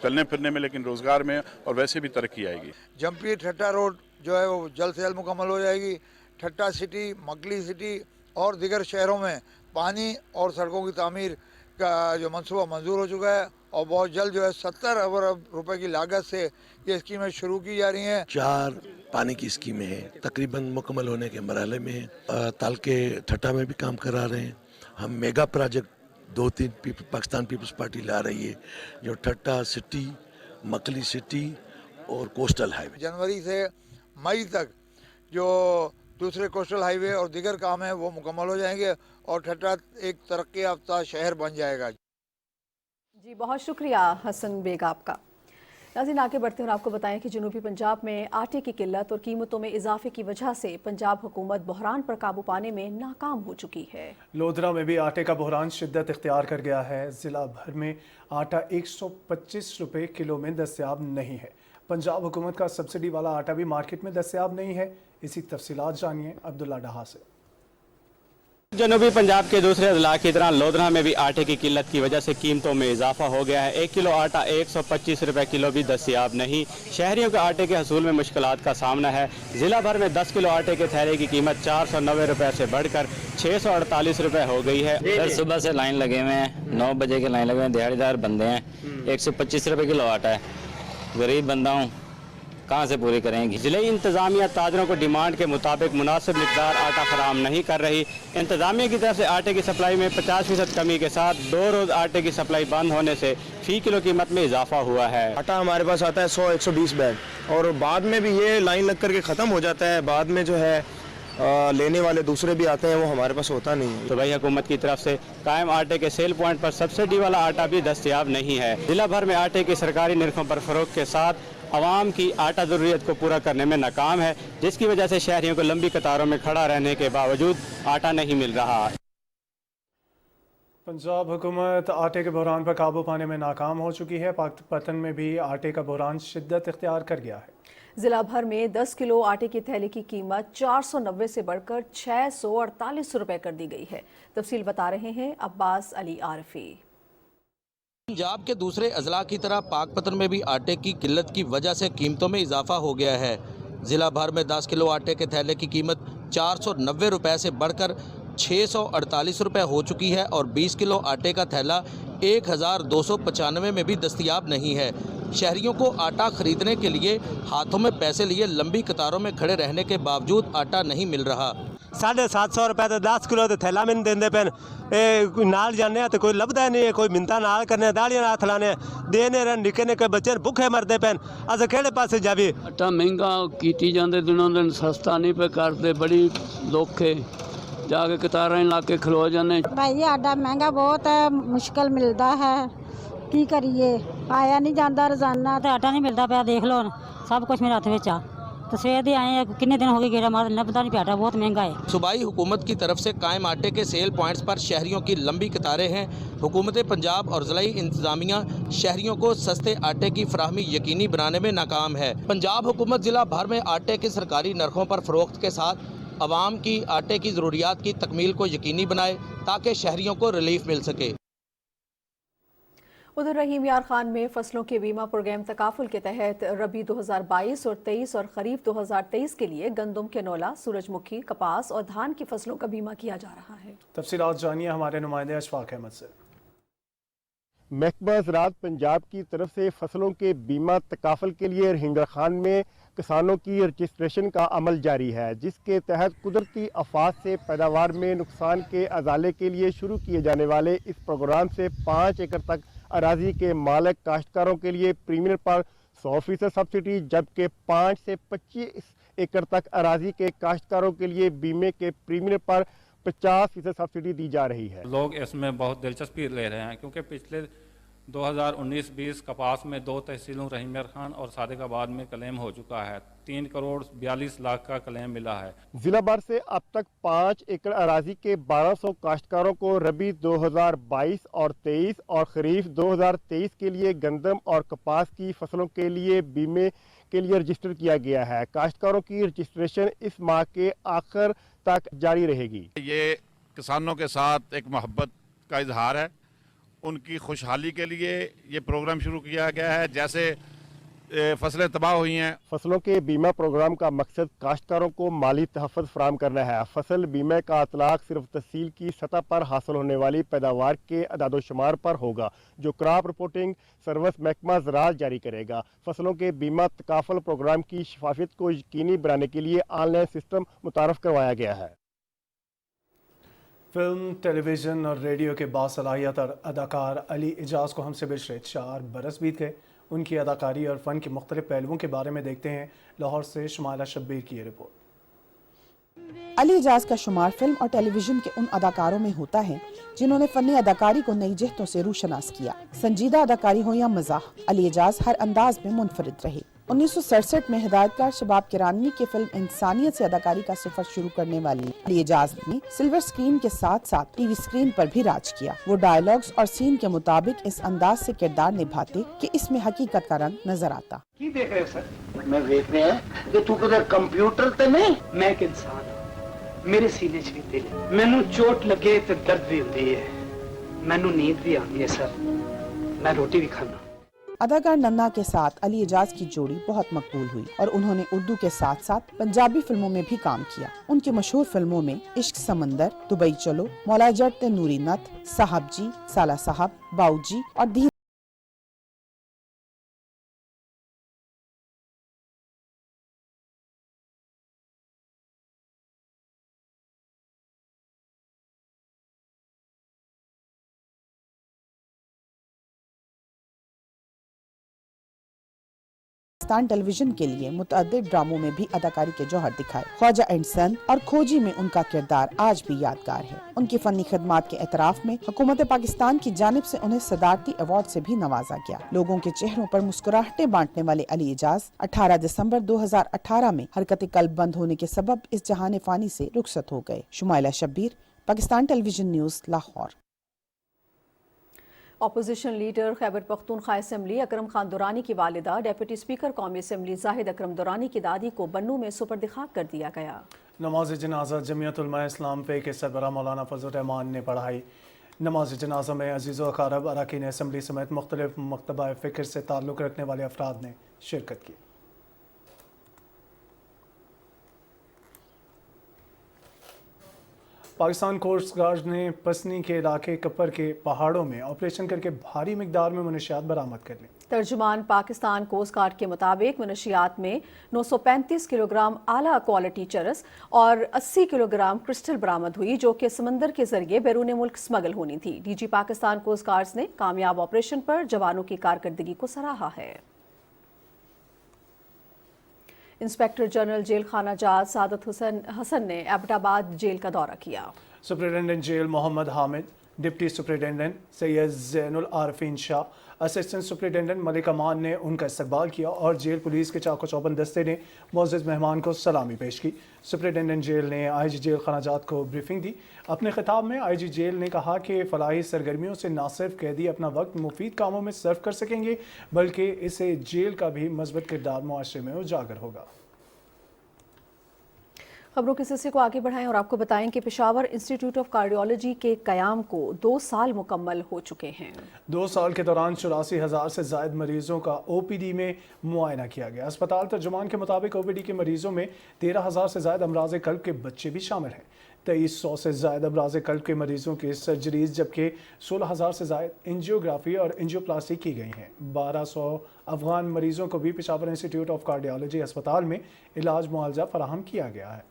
[SPEAKER 15] चलने फिरने में लेकिन रोज़गार में और वैसे भी तरक्की आएगी।
[SPEAKER 14] जम्पी ठट्टा रोड जो है वो जल्द से जल्द मुकम्मल हो जाएगी। ठट्टा सिटी, मकली सिटी और दीगर शहरों में पानी और सड़कों की तामीर का जो मंसूबा मंजूर हो चुका है और बहुत जल्द जो है 70 अरब रुपए की लागत से ये स्कीमें शुरू की जा रही हैं।
[SPEAKER 16] 4 पानी की स्कीमें हैं, तकरीबन मुकम्मल होने के मरहले में हैं। ताल के ठट्टा में भी काम करा रहे हैं। हम mega project 2-3 Pakistan People's Party ला रही है, जो ठट्टा सिटी, मकली सिटी और कोस्टल हाईवे।
[SPEAKER 14] जनवरी से मई तक जो दूसरे कोस्टल हाईवे और दीगर काम है वो मुकम्मल हो जाएंगे और ठट्टा एक तरक्की याफ्ता शहर बन जाएगा।
[SPEAKER 2] जी, बहुत शुक्रिया हसन बेग आपका। नाज़रीन, आगे बढ़ते हैं और आपको बताएं कि जनूबी पंजाब में आटे की किल्लत और कीमतों में इजाफे की वजह से पंजाब हुकूमत बहरान पर काबू पाने में नाकाम हो चुकी है।
[SPEAKER 1] लोधरा में भी आटे का बहरान शिद्दत इख्तियार कर गया है। ज़िला भर में आटा 125 रुपये किलो में दस्तयाब नहीं है। पंजाब हुकूमत का सब्सिडी वाला आटा भी मार्केट में दस्तयाब नहीं है। इसी तफसीलात जानिए अब्दुल्ला डहा से।
[SPEAKER 17] जनूबी पंजाब के दूसरे अजला की तरह लोधरा में भी आटे की किल्लत की वजह से कीमतों में इजाफा हो गया है। 1 किलो आटा 125 रुपये किलो भी दस्तयाब नहीं। शहरियों के आटे के हसूल में मुश्किलात का सामना है। ज़िला भर में 10 किलो आटे के थैले की कीमत 490 रुपये से बढ़कर 648 रुपये हो गई है।
[SPEAKER 18] सर, सुबह से लाइन लगे हुए हैं, 9 बजे के लाइन लगे हुए हैं, दिहाड़ीदार बंदे हैं। 125 रुपये किलो आटा है, गरीब बंदा हूँ, कहाँ से पूरी करेंगी। जिले इंतजामिया ताजरों को डिमांड के मुताबिक मुनासिब मिकदार आटा फराम नहीं कर रही। इंतजामिया की तरफ से आटे की सप्लाई में 50% कमी के साथ 2 रोज़ आटे की सप्लाई बंद होने से फी किलो कीमत में इजाफा हुआ है।
[SPEAKER 19] आटा हमारे पास आता है 100-120 बैग और बाद में भी ये लाइन लग करके ख़त्म हो जाता है। बाद में जो है लेने वाले दूसरे भी आते हैं, वो हमारे पास होता नहीं है।
[SPEAKER 17] तो भाई हुकूमत की तरफ से कायम आटे के सेल पॉइंट पर सब्सिडी वाला आटा भी दस्तयाब नहीं है। जिला भर में आटे की सरकारी निर्खों पर फरोख्त के साथ आवाम की आटा ज़रूरियत को पूरा करने में नाकाम है, जिसकी वजह से शहरियों को लंबी कतारों में खड़ा रहने के बावजूद आटा नहीं मिल रहा।
[SPEAKER 1] पंजाब हुकूमत आटे के बहरान पर काबू पाने में नाकाम हो चुकी है। पाकपतन में भी आटे का बहरान शिद्दत इख्तियार कर गया है।
[SPEAKER 2] जिला भर में 10 किलो आटे की थैली की कीमत 490 से बढ़कर 648 रुपए कर दी गई है। तफसील बता रहे हैं अब्बास अली आरफी।
[SPEAKER 20] पंजाब के दूसरे अजला की तरह पाकपतन में भी आटे की किल्लत की वजह से कीमतों में इजाफा हो गया है। ज़िला भर में 10 किलो आटे के थैले की कीमत 490 रुपये से बढ़कर 648 रुपये हो चुकी है और 20 किलो आटे का थैला 1295 में भी दस्तयाब नहीं है। शहरियों को आटा खरीदने के लिए हाथों में पैसे लिए लंबी कतारों में खड़े रहने के बावजूद आटा नहीं मिल रहा।
[SPEAKER 21] 750 रुपए तो 10 किलो तो थैला मैंने देंदे पैन कोई नाल जाने तो कोई लभदा नहीं है, कोई मिंता नाल करने दाड़ियां हाथ लाने देने रन निक्के निक्के बच्चे भुखे मरदे पैन अस केड़े पासे जावी।
[SPEAKER 22] आटा महंगा कीती जांदे दिनों दिन सस्ता नहीं पे करते, बड़ी दुख है, जाके कतारां ला के खलो जाने।
[SPEAKER 23] भाई जी आटा महंगा बहुत है, मुश्किल मिलता है, की करिए आया नहीं जाता रोजाना
[SPEAKER 24] तो आटा नहीं मिलता पाया, देख लो सब कुछ मेरे हथ में आ तो सवेर दे आए कितने दिन हो गए गेड़ा मार लभदा नहीं, आटा बहुत महंगा है।
[SPEAKER 20] सूबाई हुकूमत की तरफ से कायम आटे के सेल पॉइंट्स पर शहरियों की लंबी कतारें हैं। हुकूमत पंजाब और ज़िलाई इंतज़ामिया शहरियों को सस्ते आटे की फराहमी यकीनी बनाने में नाकाम है। पंजाब हुकूमत ज़िला भर में आटे के सरकारी नरखों पर फ़रोख्त के साथ आवाम की आटे की ज़रूरियात की तकमील को यकीनी बनाए ताकि शहरियों को रिलीफ मिल सके।
[SPEAKER 2] उधर रहीम यार खान में फसलों के बीमा प्रोग्राम तकाफुल के तहत रबी 2022 और 23 और खरीफ 2023 के लिए गंदम, कैनोला, सूरजमुखी, कपास और धान की फसलों का बीमा किया जा रहा है।
[SPEAKER 1] तफसीलात जानिए हमारे नुमाइंदे अशफाक अहमद से।
[SPEAKER 25] महकमा ज़राअत पंजाब की तरफ से फसलों के बीमा तकाफुल के लिए रहीम यार खान में किसानों की रजिस्ट्रेशन का अमल जारी है, जिसके तहत कुदरती आफात से पैदावार में नुकसान के अजाले के लिए शुरू किए जाने वाले इस प्रोग्राम से 5 एकड़ तक अराजी के मालिक काश्तकारों के लिए प्रीमियम पर 100% सब्सिडी, जबकि 5 से 25 एकड़ तक अराजी के काश्तकारों के लिए बीमे के प्रीमियम पर 50% सब्सिडी दी जा रही है।
[SPEAKER 26] लोग इसमें बहुत दिलचस्पी ले रहे हैं क्योंकि पिछले 2019-20 कपास में 2 तहसीलों रहीम यार खान और सादिकाबाद में क्लेम हो चुका है। 3 करोड़ 42 लाख का क्लेम मिला है।
[SPEAKER 25] जिला भर से अब तक 5 एकड़ अराजी के 1200 काश्तकारों को रबी 2022 और 23 और खरीफ 2023 के लिए गंदम और कपास की फसलों के लिए बीमे के लिए रजिस्टर किया गया है। काश्तकारों की रजिस्ट्रेशन इस माह के आखिर तक जारी रहेगी।
[SPEAKER 27] ये किसानों के साथ एक मोहब्बत का इजहार है, उनकी खुशहाली के लिए ये प्रोग्राम शुरू किया गया है। जैसे फसलें तबाह हुई हैं,
[SPEAKER 25] फसलों के बीमा प्रोग्राम का मकसद काश्तकारों को माली तहफ़्फ़ुज़ फराहम करना है। फसल बीमे का इतलाक़ सिर्फ तहसील की सतह पर हासिल होने वाली पैदावार के अदादोशुमार पर होगा, जो क्रॉप रिपोर्टिंग सर्विस महकमा ज़राअत जारी करेगा। फसलों के बीमा तकाफुल प्रोग्राम की शफाफियत को यकीनी बनाने के लिए ऑनलाइन सिस्टम मुतारफ़ करवाया गया है।
[SPEAKER 1] फिल्म, टेलीविज़न और रेडियो के बासलाहियत अदाकार अली एजाज को हमसे बिछड़े 4 बरस बीत गए। उनकी अदाकारी और फ़न के मुख्तलिफ पहलुओं के बारे में देखते हैं लाहौर से शुमाइला शब्बीर की ये रिपोर्ट।
[SPEAKER 28] अली एजाज का शुमार फिल्म और टेलीविजन के उन अदाकारों में होता है जिन्होंने फ़न अदाकारी को नई जिहतों से रूशनास किया। संजीदा अदाकारी हो या मज़ाह, अली एजाज हर अंदाज में मुनफरिद रहे। 1967 में हिदायतकार शबाब किरानी की फिल्म इंसानियत से अदाकारी का सफर शुरू करने वाली अली एजाज ने सिल्वर स्क्रीन के साथ साथ टीवी स्क्रीन पर भी राज किया। वो डायलॉग्स और सीन के मुताबिक इस अंदाज से किरदार निभाते कि इसमें हकीकत का रंग नजर आता।
[SPEAKER 29] की देख रहे हो सर? मैं देख रहे हैं कि तू कदर कंप्यूटर ते नहीं, मैं एक इंसान हूं, मेरे सीने च भी दिल है, मैनू चोट लगे तो दर्द भी होती है, मैनू नींद भी आती है सर, मैं रोटी भी खाना।
[SPEAKER 28] अदाकार नन्ना के साथ अली एजाज की जोड़ी बहुत मकबूल हुई और उन्होंने उर्दू के साथ साथ पंजाबी फिल्मों में भी काम किया। उनकी मशहूर फिल्मों में इश्क समंदर, दुबई चलो, मौला जट ते नूरी नथ, साहब जी, साला साहब, बाऊजी और धी टेलीविजन के लिए मुतअद्दिद ड्रामों में भी अदाकारी के जौहर दिखाए। ख्वाजा एंड सन और खोजी में उनका किरदार आज भी यादगार है। उनकी फनी खिदमात के एतराफ में हुकूमत पाकिस्तान की जानिब से उन्हें सदारती अवार्ड से भी नवाजा गया। लोगों के चेहरों पर मुस्कुराहटें बांटने वाले अली एजाज 18 दिसंबर 2018 में हरकत कल्ब बंद होने के सबब इस जहान फानी से रुखसत हो गए। Shumaila Shabbir, Pakistan television News, Lahore.
[SPEAKER 2] Opposition leader Khyber Pakhtunkhwa assembly Akram Khan Durrani की वालिदा डेप्यूटी स्पीकर कौमी असम्बली जाहिद अकरम दुरानी की दादी को बन्नू में सुपर्द खाक कर दिया गया।
[SPEAKER 1] नमाज जनाजा जमीयत उलमा इस्लाम पे के सरबराह मौलाना फजल रहमान ने पढ़ाई। नमाज जनाजा में अजीज़ व अकारब, अरकान असम्बली समेत मुख्तलिफ मकतबा फ़िक्र से ताल्लुक़ रखने वाले अफराद ने शिरकत की। पाकिस्तान कोस्ट गार्ड ने पसनी के इलाके कपर के पहाड़ों में ऑपरेशन करके भारी मिकदार में मुनशियात बरामद कर ली।
[SPEAKER 2] तर्जुमान पाकिस्तान कोस्ट गार्ड के मुताबिक मनशियात में 935 किलोग्राम आला क्वालिटी चरस और 80 किलोग्राम क्रिस्टल बरामद हुई, जो कि समंदर के जरिए बैरून मुल्क स्मगल होनी थी। डीजी पाकिस्तान कोस्ट गार्ड्स ने कामयाब ऑपरेशन पर जवानों की कारकर्दगी को सराहा है। इंस्पेक्टर जनरल जेल खाना जात सादत हसन ने एबटाबाद जेल का दौरा किया।
[SPEAKER 1] Superintendent jail Mohammad Hamid, deputy superintendent Syed Zainul Arifeen Shah, assistant superintendent Malik Aman ने उनका इस्तकबाल किया और जेल पुलिस के चाको चौबंद दस्ते ने मुअज़्ज़ज़ मेहमान को सलामी पेश की। सुपरिटेंडेंट जेल ने आईजी जेल खानाजात को ब्रीफिंग दी। अपने खिताब में आईजी जेल ने कहा कि फलाही सरगर्मियों से न सिर्फ कैदी अपना वक्त मुफीद कामों में सर्व कर सकेंगे, बल्कि इससे जेल का भी मज़बूत किरदार मुआशरे में उजागर होगा।
[SPEAKER 2] खबरों के सिलसिले को आगे बढ़ाएं और आपको बताएं कि पेशावर इंस्टीट्यूट ऑफ कार्डियोलॉजी के क़याम को 2 साल मुकम्मल हो चुके हैं।
[SPEAKER 1] 2 साल के दौरान 84,000 से ज़ायद मरीजों का ओपीडी में मुआयना किया गया। अस्पताल तर्जुमान के मुताबिक ओपीडी के मरीजों में 13,000 से ज़ायद अमराज कल्ब के बच्चे भी शामिल हैं। 2300 से ज़ायद अमराज कल्ब के मरीजों की सर्जरीज, जबकि 16,000 से ज़ायद एंजियोग्राफी और एंजियोप्लास्टी की गई हैं। 1200 अफगान मरीजों को भी पेशावर इंस्टीट्यूट ऑफ कार्डियोलॉजी अस्पताल में इलाज मुआवजा फराहम किया गया है।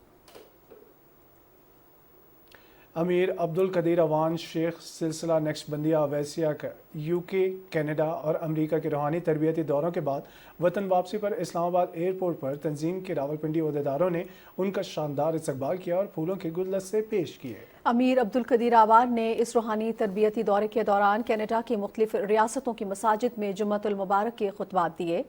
[SPEAKER 1] अमीर अब्दुल कदीर अवान शेख सिलसिला नक्शबंदिया अवैसिया का यूके, कनाडा और अमेरिका के रूहानी तरबियती दौरों के बाद वतन वापसी पर इस्लामाबाद एयरपोर्ट पर तंजीम के रावलपिंडी अहदेदारों ने उनका शानदार इस्तकबाल किया और फूलों के गुलदस्ते पेश किए।
[SPEAKER 2] अमीर अब्दुल कदीर अवान ने इस रूहानी तरबियती दौरे के दौरान कनाडा की मुख्तलिफ रियासतों की मसाजिद में जुम्मतुल मुबारक के खुतबात दिए।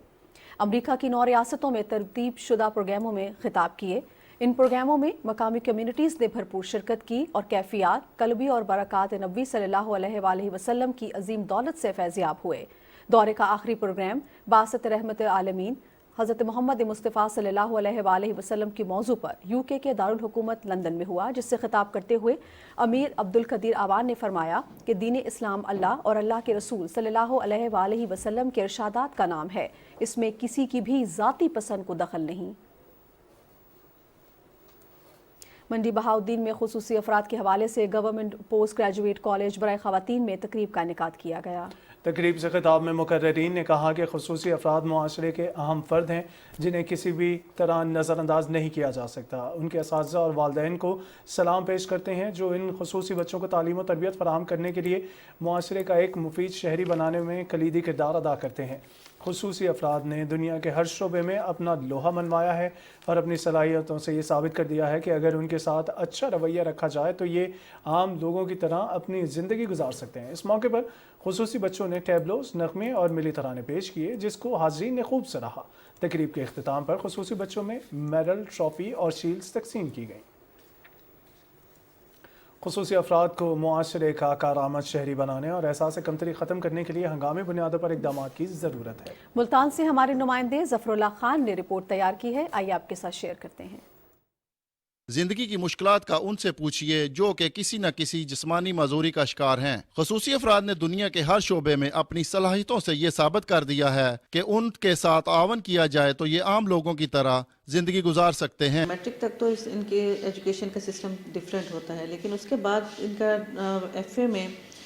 [SPEAKER 2] अमेरिका की 9 रियासतों में तरतीब शुदा प्रोग्रामों में खिताब किए। इन प्रोग्रामों में मकामी कम्युनिटीज़ ने भरपूर शिरकत की और कैफियत, कल्बी और बरक़ात नबी सल्लल्लाहु अलैहि वसल्लम की अजीम दौलत से फैज़याब हुए। दौरे का आखिरी प्रोग्राम बासत रहमत आलमीन हज़रत मोहम्मद मुस्तफ़ा सल्लल्लाहु अलैहि वसल्लम की मौजू पर यूके के दारुल हुकूमत लंदन में हुआ, जिससे खिताब करते हुए अमीर अब्दुल कदीर अवान ने फरमाया कि दीन इस्लाम अल्लाह और अल्लाह के रसूल सल्लल्लाहु अलैहि वसल्लम के इरशादात का नाम है। इसमें किसी की भी ज़ाती पसंद को दखल नहीं। मंडी बहाउद्दीन में खुसूसी अफराद के हवाले से गवर्नमेंट पोस्ट ग्रेजुएट कॉलेज बराए ख़वातीन में तकरीब का इनेकाद किया गया।
[SPEAKER 1] तकरीब से खिताब में मुकर्ररीन ने कहा कि खुसूसी अफराद मुआशरे के अहम फ़र्द हैं, जिन्हें किसी भी तरह नज़रअंदाज नहीं किया जा सकता। उनके असातिज़ा और वालिदैन को सलाम पेश करते हैं, जो इन खुसूसी बच्चों को तालीम और तरबियत फराहम करने के लिए मुआशरे का एक मुफीद शहरी बनाने में कलीदी किरदार अदा करते हैं। खुसूसी अफराद ने दुनिया के हर शोबे में अपना लोहा मनवाया है और अपनी सलाहियतों से ये साबित कर दिया है कि अगर उनके साथ अच्छा रवैया रखा जाए तो ये आम लोगों की तरह अपनी ज़िंदगी गुजार सकते हैं। इस मौके पर खुसूसी बच्चों ने टैबलोस, नगमे और मिली तराने पेश किए, जिसको हाज़रीन ने खूब सराहा। तकरीब के अख्तिताम पर खुसूसी बच्चों में मेडल, ट्रॉफ़ी और शील्ड्स तकसीम की गई। खुसूसी अफराद को मुआशरे का कारआमद शहरी बनाने और एहसास कमतरी ख़त्म करने के लिए हंगामी बुनियादों पर इक़दाम की ज़रूरत है।
[SPEAKER 2] मुल्तान से हमारे नुमाइंदे ज़फ़रुल्लाह खान ने रिपोर्ट तैयार की है, आइए आपके साथ शेयर करते हैं।
[SPEAKER 27] जिंदगी की मुश्किलात का उनसे पूछिए जो कि किसी न किसी जिस्मानी मजदूरी का शिकार हैं। खसूसी अफराद ने दुनिया के हर शोबे में अपनी सलाहियतों से ये साबित कर दिया है कि उनके साथ आवन किया जाए तो ये आम लोगों की तरह जिंदगी गुजार सकते हैं।
[SPEAKER 3] मैट्रिक तक तो इनके एजुकेशन का सिस्टम डिफरेंट होता है, लेकिन उसके बाद इनका FA में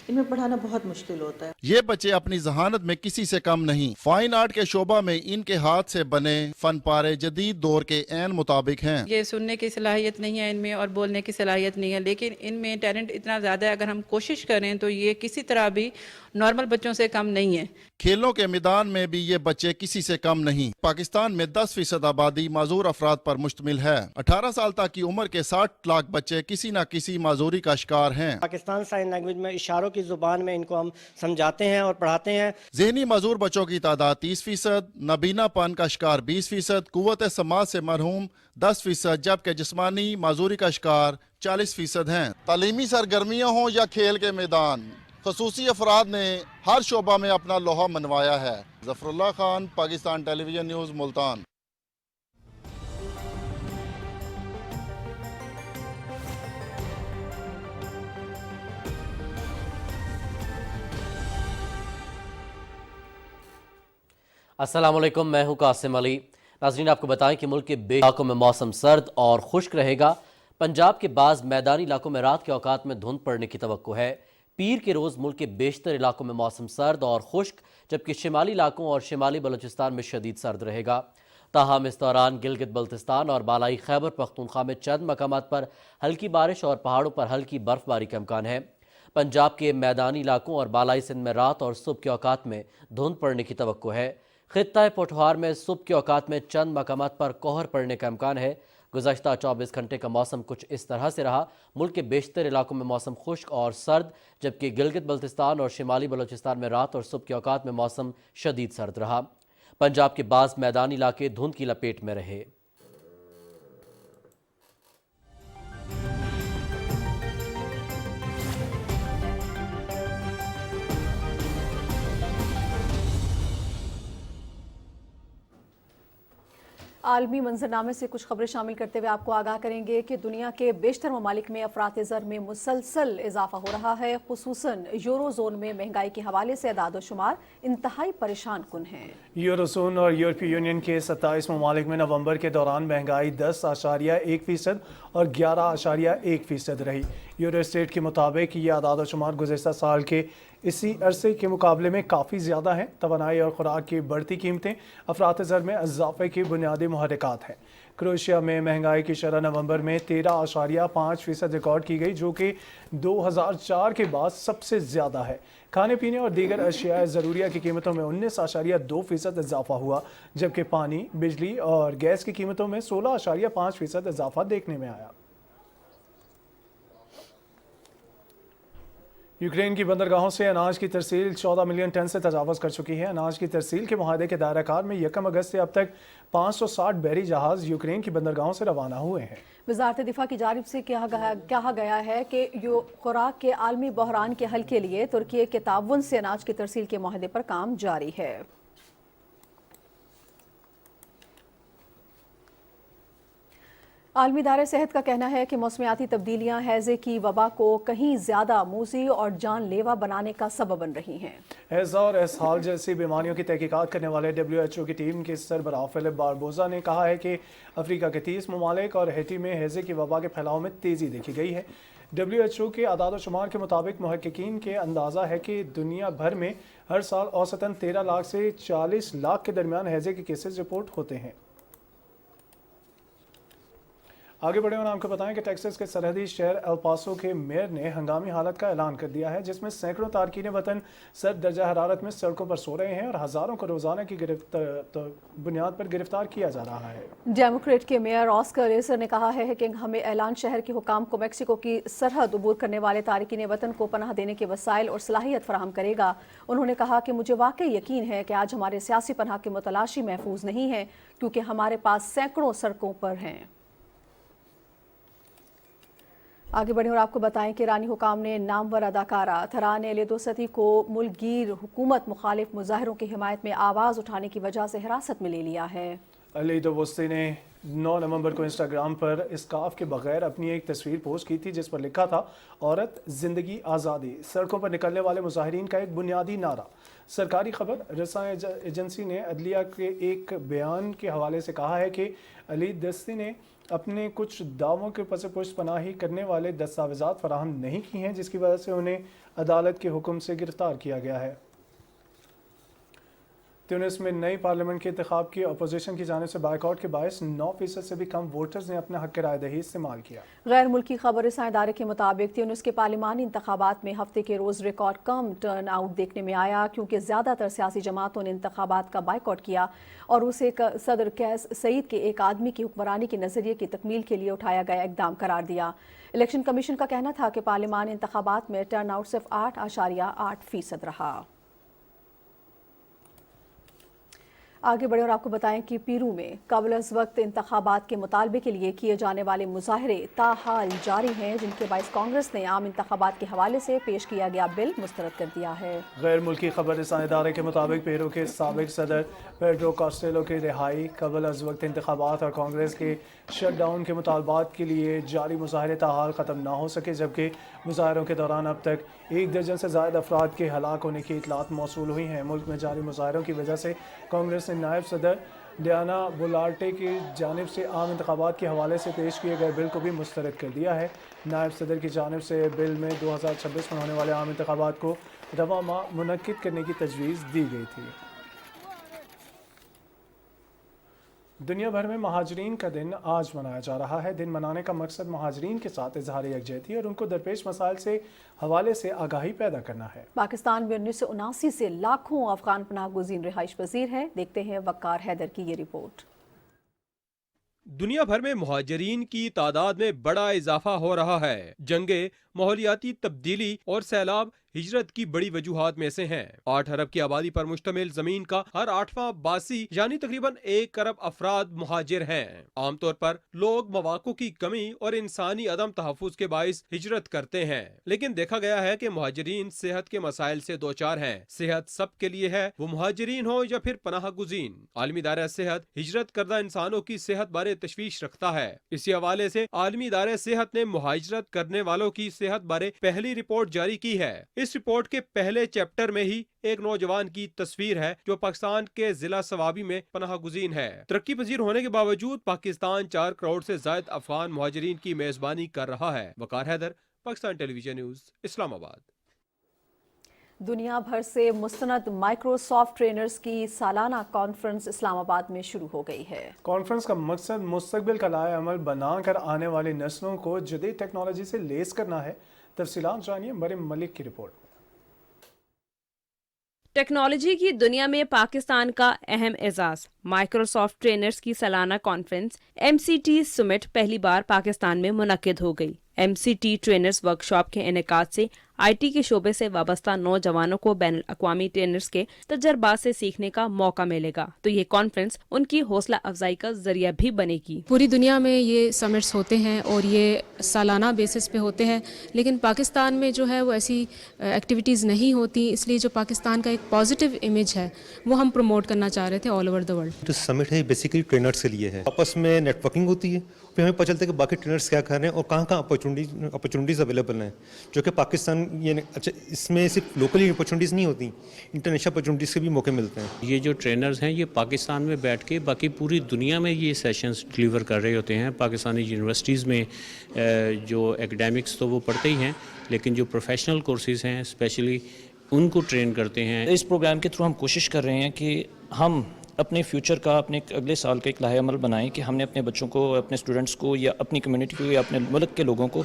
[SPEAKER 3] इनमें पढ़ाना बहुत मुश्किल होता है।
[SPEAKER 27] ये बच्चे अपनी जहानत में किसी से कम नहीं। फाइन आर्ट के शोबा में इनके हाथ से बने फन पारे जदीद दौर के ऐन मुताबिक हैं।
[SPEAKER 4] ये सुनने की सलाहियत नहीं है इनमें और बोलने की सलाहियत नहीं है, लेकिन इनमें टैलेंट इतना ज़्यादा है, अगर हम कोशिश करें तो ये किसी तरह भी नॉर्मल बच्चों से कम नहीं है।
[SPEAKER 27] खेलों के मैदान में भी ये बच्चे किसी से कम नहीं। पाकिस्तान में 10% आबादी माजूर अफराद पर मुश्तमिल है। 18 साल तक की उम्र के 60 लाख बच्चे किसी न किसी माजूरी का शिकार हैं।
[SPEAKER 5] पाकिस्तान साइन लैंग्वेज में इशारों की जुबान में इनको हम समझाते हैं और पढ़ाते हैं।
[SPEAKER 27] ज़हनी माजूर बच्चों की तादाद 30%, नबीनापन का शिकार 20%, कुव्वत समाज से मरहूम 10%, जबकि जिस्मानी माजूरी का शिकार 40% हैं। तालीमी सरगर्मियाँ हों या खेल के मैदान, खसूसी अफराद ने हर शोबा में अपना लोहा मनवाया है। Zafarullah Khan, Pakistan television news, Multan.
[SPEAKER 6] अस्सलाम वालेकुम, मैं हूं कासिम अली। नाज़रीन, आपको बताएं कि मुल्क के बे इलाकों में मौसम सर्द और खुश्क रहेगा। पंजाब के बाज़ मैदानी इलाकों में रात के औकात में धुंध पड़ने की तवक्को है। پیر کے روز ملک کے بیشتر علاقوں میں موسم سرد اور خشک، جبکہ شمالی علاقوں اور شمالی بلوچستان میں شدید سرد رہے گا۔ تاہم اس دوران گلگت بلتستان اور بالائی خیبر پختونخوا میں چند مقامات پر ہلکی بارش اور پہاڑوں پر ہلکی برف باری کا امکان ہے۔ پنجاب کے میدانی علاقوں اور بالائی سندھ میں رات اور صبح کے اوقات میں دھند پڑنے کی توقع ہے۔ خطہ پوٹھوہار میں صبح کے اوقات میں چند مقامات پر کوہر پڑنے کا امکان ہے۔ گزشتہ 24 گھنٹے کا موسم کچھ اس طرح سے رہا۔ ملک کے بیشتر علاقوں میں موسم خشک اور سرد، جبکہ گلگت بلتستان اور شمالی بلوچستان میں رات اور صبح کے اوقات میں موسم شدید سرد رہا۔ پنجاب کے بعض میدانی علاقے دھند کی لپیٹ میں رہے۔
[SPEAKER 2] عالمی منظرنامے سے کچھ خبریں شامل کرتے ہوئے آپ کو آگاہ کریں گے کہ دنیا کے بیشتر ممالک میں افراط زر میں مسلسل اضافہ ہو رہا ہے۔ خصوصاً یورو زون میں مہنگائی کے حوالے سے اعداد و شمار انتہائی پریشان کن ہیں۔
[SPEAKER 1] یورو زون اور یورپی یونین کے 27 ممالک میں نومبر کے دوران مہنگائی 10.1% اور 11.1% رہی۔ یورو اسٹیٹ کے مطابق یہ اعداد و شمار گزشتہ سال کے اسی عرصے کے مقابلے میں کافی زیادہ ہیں۔ توانائی اور خوراک کی بڑھتی قیمتیں افراط زر میں اضافے کی بنیادی محرکات ہیں۔ کروشیا میں مہنگائی کی شرح نومبر میں 13.5% ریکارڈ کی گئی، جو کہ 2004 کے بعد سب سے زیادہ ہے۔ کھانے پینے اور دیگر اشیاء ضروریہ کی قیمتوں میں 19.2% اضافہ ہوا، جبکہ پانی، بجلی اور گیس کی قیمتوں میں 16.5% اضافہ دیکھنے میں آیا۔ یوکرین کی بندرگاہوں سے اناج کی ترسیل 14 ملین ٹن سے تجاوز کر چکی ہے۔ اناج کی ترسیل کے معاہدے کے دائرہ کار میں 1 اگست سے اب تک 560 بحری جہاز یوکرین کی بندرگاہوں سے روانہ ہوئے ہیں۔
[SPEAKER 2] وزارت دفاع کی جانب سے کہا گیا ہے کہ خوراک کے عالمی بحران کے حل کے لیے ترکی کے تعاون سے اناج کی ترسیل کے معاہدے پر کام جاری ہے۔ عالمی ادارہ صحت کا کہنا ہے کہ موسمیاتی تبدیلیاں ہیضے کی وبا کو کہیں زیادہ موذی اور جان لیوا بنانے کا سبب بن رہی ہیں۔
[SPEAKER 1] ہیضہ اور اسہال جیسی بیماریوں کی تحقیقات کرنے والے WHO کی ٹیم کے سربراہ فلپ باربوزا نے کہا ہے کہ افریقہ کے 30 ممالک اور ہیٹی میں ہیضے کی وبا کے پھیلاؤ میں تیزی دیکھی گئی ہے۔ WHO کے اعداد و شمار کے مطابق محققین کے اندازہ ہے کہ دنیا بھر میں ہر سال اوسطاً 13 لاکھ سے 40 لاکھ کے درمیان ہیضے کے کیسز رپورٹ ہوتے ہیں۔ آگے بڑھیں اور آپ کو بتائیں کہ ٹیکساس کے سرحدی شہر ایل پاسو کے میئر نے ہنگامی حالت کا اعلان کر دیا ہے، جس میں سینکڑوں تارکین وطن سرد درجہ حرارت میں سڑکوں پر سو رہے ہیں اور ہزاروں کو روزانہ کی بنیاد پر گرفتار کیا جا رہا ہے۔
[SPEAKER 2] ڈیموکریٹ کے میئر آسکر ریسر نے کہا ہے کہ ہمیں اعلان شہر کے حکام کو میکسیکو کی سرحد عبور کرنے والے تارکین وطن کو پناہ دینے کے وسائل اور صلاحیت فراہم کرے گا۔ انہوں نے کہا کہ مجھے واقعی یقین ہے کہ آج ہمارے سیاسی پناہ کے متلاشی محفوظ نہیں ہے، کیونکہ ہمارے پاس سینکڑوں سڑکوں پر ہیں۔ آگے بڑھیں اور آپ کو بتائیں کہ ایرانی حکام نے نامور اداکارہ تھران الیدوستی کو ملک گیر حکومت مخالف مظاہروں کی حمایت میں آواز اٹھانے کی وجہ سے حراست میں لے لیا ہے۔
[SPEAKER 1] الیدوستی نے 9 نومبر کو انسٹاگرام پر اسکارف کے بغیر اپنی ایک تصویر پوسٹ کی تھی، جس پر لکھا تھا عورت، زندگی، آزادی۔ سڑکوں پر نکلنے والے مظاہرین کا ایک بنیادی نعرہ۔ سرکاری خبر رساں ایجنسی نے عدلیہ کے ایک بیان کے حوالے سے کہا ہے کہ الیدوستی نے اپنے کچھ دعووں کے پس پشت پناہی کرنے والے دستاویزات فراہم نہیں کی ہیں، جس کی وجہ سے انہیں عدالت کے حکم سے گرفتار کیا گیا ہے۔ تیونس میں نئی پارلیمنٹ کے انتخاب کی اپوزیشن کی جانب سے بائیکاٹ کے باعث 9% سے بھی کم ووٹرز نے اپنا حق رائے دہی استعمال کیا۔
[SPEAKER 2] غیر ملکی خبر رساں ادارے کے مطابق تیونس کے پارلیمانی انتخابات میں ہفتے کے روز ریکارڈ کم ٹرن آؤٹ دیکھنے میں آیا، کیونکہ زیادہ تر سیاسی جماعتوں نے انتخابات کا بائیکاٹ کیا اور اسے صدر قیس سعید کے ایک آدمی کی حکمرانی کے نظریے کی تکمیل کے لیے اٹھایا گیا اقدام قرار دیا۔ الیکشن کمیشن کا کہنا تھا کہ پارلیمانی انتخابات میں ٹرن آؤٹ صرف 8.8% رہا۔ آگے بڑھیں اور آپ کو بتائیں کہ پیرو میں قبل از وقت انتخابات کے مطالبے کے لیے کیے جانے والے مظاہرے تاحال جاری ہیں، جن کے باعث کانگریس نے عام انتخابات کے حوالے سے پیش کیا گیا بل مسترد کر دیا ہے۔
[SPEAKER 1] غیر ملکی خبر رساں ادارے کے مطابق پیرو کے سابق صدر پیڈرو کاسٹیلو کی رہائی، قبل از وقت انتخابات اور کانگریس کے شٹ ڈاؤن کے مطالبات کے لیے جاری مظاہرے تاحال ختم نہ ہو سکے، جبکہ مظاہروں کے دوران اب تک 1 درجن سے زائد افراد کے ہلاک ہونے کی اطلاعات موصول ہوئی ہیں۔ ملک میں جاری مظاہروں کی وجہ سے کانگریس نے نائب صدر ڈیانا بولارٹے کی جانب سے عام انتخابات کے حوالے سے پیش کیے گئے بل کو بھی مسترد کر دیا ہے۔ نائب صدر کی جانب سے بل میں 2026 میں ہونے والے عام انتخابات کو رواں ماہ منعقد کرنے کی تجویز دی گئی تھی۔ دنیا بھر میں مہاجرین کا دن آج منایا جا رہا ہے۔ دن منانے کا مقصد مہاجرین کے ساتھ اظہار یکجہتی اور ان کو درپیش مسائل سے حوالے سے آگاہی پیدا کرنا ہے۔
[SPEAKER 2] پاکستان میں 1979 سے لاکھوں افغان پناہ گزین رہائش پذیر ہیں۔ دیکھتے ہیں وقار حیدر کی یہ رپورٹ۔
[SPEAKER 7] دنیا بھر میں مہاجرین کی تعداد میں بڑا اضافہ ہو رہا ہے۔ جنگیں، ماحولیاتی تبدیلی اور سیلاب ہجرت کی بڑی وجوہات میں سے ہیں۔ 8 ارب کی آبادی پر مشتمل زمین کا ہر 8واں باسی یعنی تقریباً 1 ارب افراد مہاجر ہیں۔ عام طور پر لوگ مواقع کی کمی اور انسانی عدم تحفظ کے باعث ہجرت کرتے ہیں، لیکن دیکھا گیا ہے کہ مہاجرین صحت کے مسائل سے دوچار ہیں۔ صحت سب کے لیے ہے، وہ مہاجرین ہوں یا پھر پناہ گزین۔ عالمی ادارہ صحت ہجرت کردہ انسانوں کی صحت بارے تشویش رکھتا ہے۔ اسی حوالے سے عالمی ادارہ صحت نے مہاجرت کرنے والوں کی صحت بارے پہلی رپورٹ جاری کی ہے۔ اس رپورٹ کے پہلے چیپٹر میں ہی ایک نوجوان کی تصویر ہے جو پاکستان کے ضلع سوابی میں پناہ گزین ہے۔ ترقی پذیر ہونے کے باوجود پاکستان 4 کروڑ سے زائد افغان مہاجرین کی میزبانی کر رہا ہے۔ وقار حیدر، پاکستان ٹیلی ویژن نیوز، اسلام آباد۔
[SPEAKER 2] دنیا بھر سے مستند مائیکروسافٹ ٹرینرز کی سالانہ کانفرنس اسلام آباد میں شروع ہو گئی ہے۔
[SPEAKER 1] کانفرنس کا مقصد مستقبل کا لائحہ عمل بنا کر آنے والی نسلوں کو جدید ٹیکنالوجی سے لیس کرنا ہے۔ تفصیلات جانیے مریم ملک کی رپورٹ۔
[SPEAKER 8] ٹیکنالوجی کی دنیا میں پاکستان کا اہم اعزاز مائیکروسافٹ ٹرینرز کی سالانہ کانفرنس MCT سمٹ پہلی بار پاکستان میں منعقد ہو گئی۔ MCT ٹرینرز ورکشاپ کے انعقاد سے IT کے شعبے سے وابستہ نوجوانوں کو بین الاقوامی ٹرینرز کے تجربات سے سیکھنے کا موقع ملے گا، تو یہ کانفرنس ان کی حوصلہ افزائی کا ذریعہ بھی بنے گی۔
[SPEAKER 9] پوری دنیا میں یہ سمٹس ہوتے ہیں اور یہ سالانہ بیسس پہ ہوتے ہیں، لیکن پاکستان میں جو ہے وہ ایسی ایکٹیویٹیز نہیں ہوتی، اس لیے جو پاکستان کا ایک پازیٹیو امیج ہے وہ ہم پروموٹ کرنا چاہ رہے تھے آل اوور دا ورلڈ۔
[SPEAKER 10] جو سمٹ ہے بیسیکلی ٹرینرز کے لیے ہے، آپس میں نیٹ ورکنگ ہوتی ہے، پھر ہمیں پتہ چلتا ہے کہ باقی ٹرینرز کیا کر رہے ہیں اور کہاں کہاں اپرچونیٹیز اویلیبل ہیں، جو کہ پاکستان یہ اچھا اس میں صرف لوکلی اپرچونیٹیز نہیں ہوتی، انٹرنیشنل اپرچونیٹیز کے بھی موقع ملتے ہیں۔
[SPEAKER 11] یہ جو ٹرینرز ہیں یہ پاکستان میں بیٹھ کے باقی پوری دنیا میں یہ سیشنز ڈلیور کر رہے ہوتے ہیں۔ پاکستانی یونیورسٹیز میں جو ایکڈیمکس تو وہ پڑھتے ہی ہیں، لیکن جو پروفیشنل کورسز ہیں اسپیشلی ان کو ٹرین کرتے ہیں۔
[SPEAKER 12] اس پروگرام کے تھرو ہم کوشش کر رہے ہیں کہ ہم اپنے فیوچر کا، اپنے اگلے سال کا ایک لائحہ عمل بنائیں کہ ہم نے اپنے بچوں کو، اپنے اسٹوڈنٹس کو یا اپنی کمیونٹی کو یا اپنے ملک کے لوگوں کو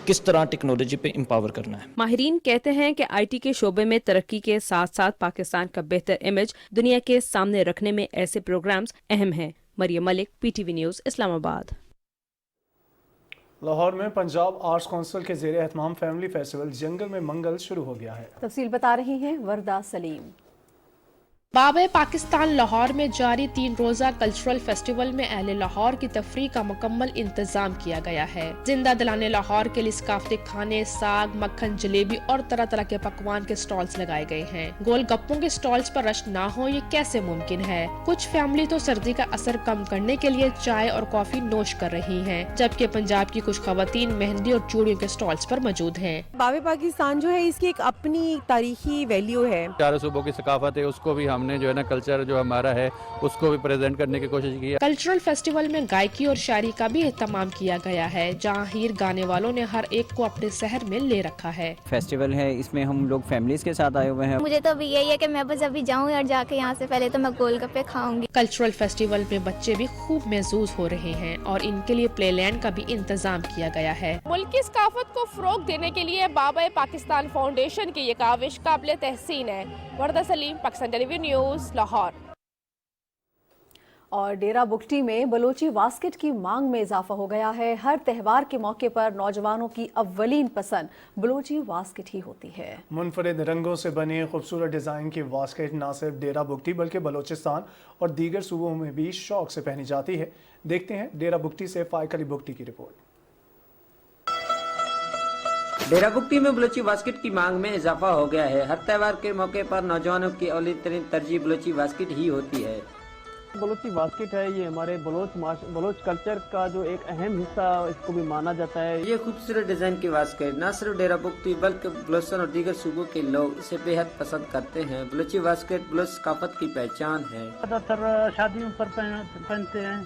[SPEAKER 12] کس طرح ٹیکنالوجی پہ امپاور کرنا ہے۔
[SPEAKER 8] ماہرین کہتے ہیں کہ IT کے شعبے میں ترقی کے ساتھ ساتھ پاکستان کا بہتر امیج دنیا کے سامنے رکھنے میں ایسے پروگرامز اہم ہیں۔ مریم ملک، PTV نیوز، اسلام آباد۔
[SPEAKER 1] لاہور میں پنجاب آرٹس کونسل کے زیر اہتمام فیملی فیسٹیول جنگل میں منگل شروع ہو گیا ہے۔
[SPEAKER 2] تفصیل بتا رہی ہیں وردہ سلیم۔
[SPEAKER 13] باب پاکستان لاہور میں جاری 3 روزہ کلچرل فیسٹیول میں اہل لاہور کی تفریح کا مکمل انتظام کیا گیا ہے۔ زندہ دلانے لاہور کے لیے ثقافتی کھانے، ساگ، مکھن، جلیبی اور طرح طرح کے پکوان کے سٹالز لگائے گئے ہیں۔ گول گپوں کے سٹالز پر رش نہ ہو یہ کیسے ممکن ہے؟ کچھ فیملی تو سردی کا اثر کم کرنے کے لیے چائے اور کافی نوش کر رہی ہیں، جبکہ پنجاب کی کچھ خواتین مہندی اور چوڑیوں کے سٹالز پر موجود ہیں۔
[SPEAKER 15] باب پاکستان جو ہے اس کی ایک اپنی تاریخی ویلیو ہے،
[SPEAKER 16] چاروں صوبوں کی ثقافت ہے، اس کو بھی ہم نے جو ہے نا کلچر جو ہمارا ہے اس کو بھی پریزنٹ کرنے کی کوشش کی ہے۔
[SPEAKER 13] کلچرل فیسٹیول میں گائکی اور شاعری کا بھی اہتمام کیا گیا ہے، جہاں ہیر گانے والوں نے ہر ایک کو اپنے شہر میں لے رکھا ہے۔
[SPEAKER 30] فیسٹیول ہے، اس میں ہم لوگ فیملیز کے ساتھ آئے ہوئے ہیں۔
[SPEAKER 31] مجھے تو ابھی یہی ہے کہ میں بس ابھی جاؤں اور جا کے یہاں سے پہلے تو میں گول گپے کھاؤں گی۔
[SPEAKER 13] کلچرل فیسٹیول میں بچے بھی خوب محظوظ ہو رہے ہیں اور ان کے لیے پلے لینڈ کا بھی انتظام کیا گیا ہے۔
[SPEAKER 15] ملک کی ثقافت کو فروغ دینے کے لیے باب پاکستان فاؤنڈیشن کی یہ کاوش قابل تحسین ہے۔ وردہ سلیم، پاکستان ٹیلی ویژن نیوز، لاہور۔
[SPEAKER 2] اور ڈیرہ بگٹی میں بلوچی واسکٹ کی مانگ میں اضافہ ہو گیا ہے۔ ہر تہوار کے موقع پر نوجوانوں کی اولین پسند بلوچی واسکٹ ہی ہوتی ہے۔
[SPEAKER 1] منفرد رنگوں سے بنی خوبصورت ڈیزائن کی واسکٹ نہ صرف ڈیرہ بگٹی بلکہ بلوچستان اور دیگر صوبوں میں بھی شوق سے پہنی جاتی ہے۔ دیکھتے ہیں ڈیرہ بگٹی سے فائق علی بگٹی کی رپورٹ۔
[SPEAKER 32] ڈیرہ بگٹی میں بلوچی واسکٹ کی مانگ میں اضافہ ہو گیا ہے۔ ہر تہوار کے موقع پر نوجوانوں کی اولین ترین ترجیح بلوچی واسکٹ ہی ہوتی ہے۔
[SPEAKER 14] बलोची बास्केट है, ये हमारे बलोच कल्चर का जो एक अहम हिस्सा इसको भी माना जाता है।
[SPEAKER 32] ये खूबसूरत डिजाइन की बास्केट न सिर्फ डेरा बुगटी बल्कि बलोचिस्तान और दीगर सूबों के लोग इसे बेहद पसंद करते हैं। बलोची बास्केट बलोच सकाफत की पहचान है।
[SPEAKER 17] ज्यादातर शादियों पर पहनते हैं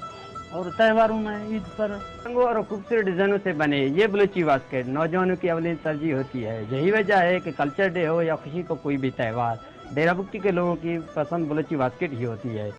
[SPEAKER 17] और त्योहारों में, ईद पर।
[SPEAKER 32] रंगों और खूबसूरत डिजाइनों से बने ये बलोची बास्केट नौजवानों की अवलीन तरजीह होती है। यही वजह है कि कल्चर डे हो या खुशी को कोई भी त्यौहार, डेरा बुगटी के लोगों की पसंद बलोची बास्केट ही होती है।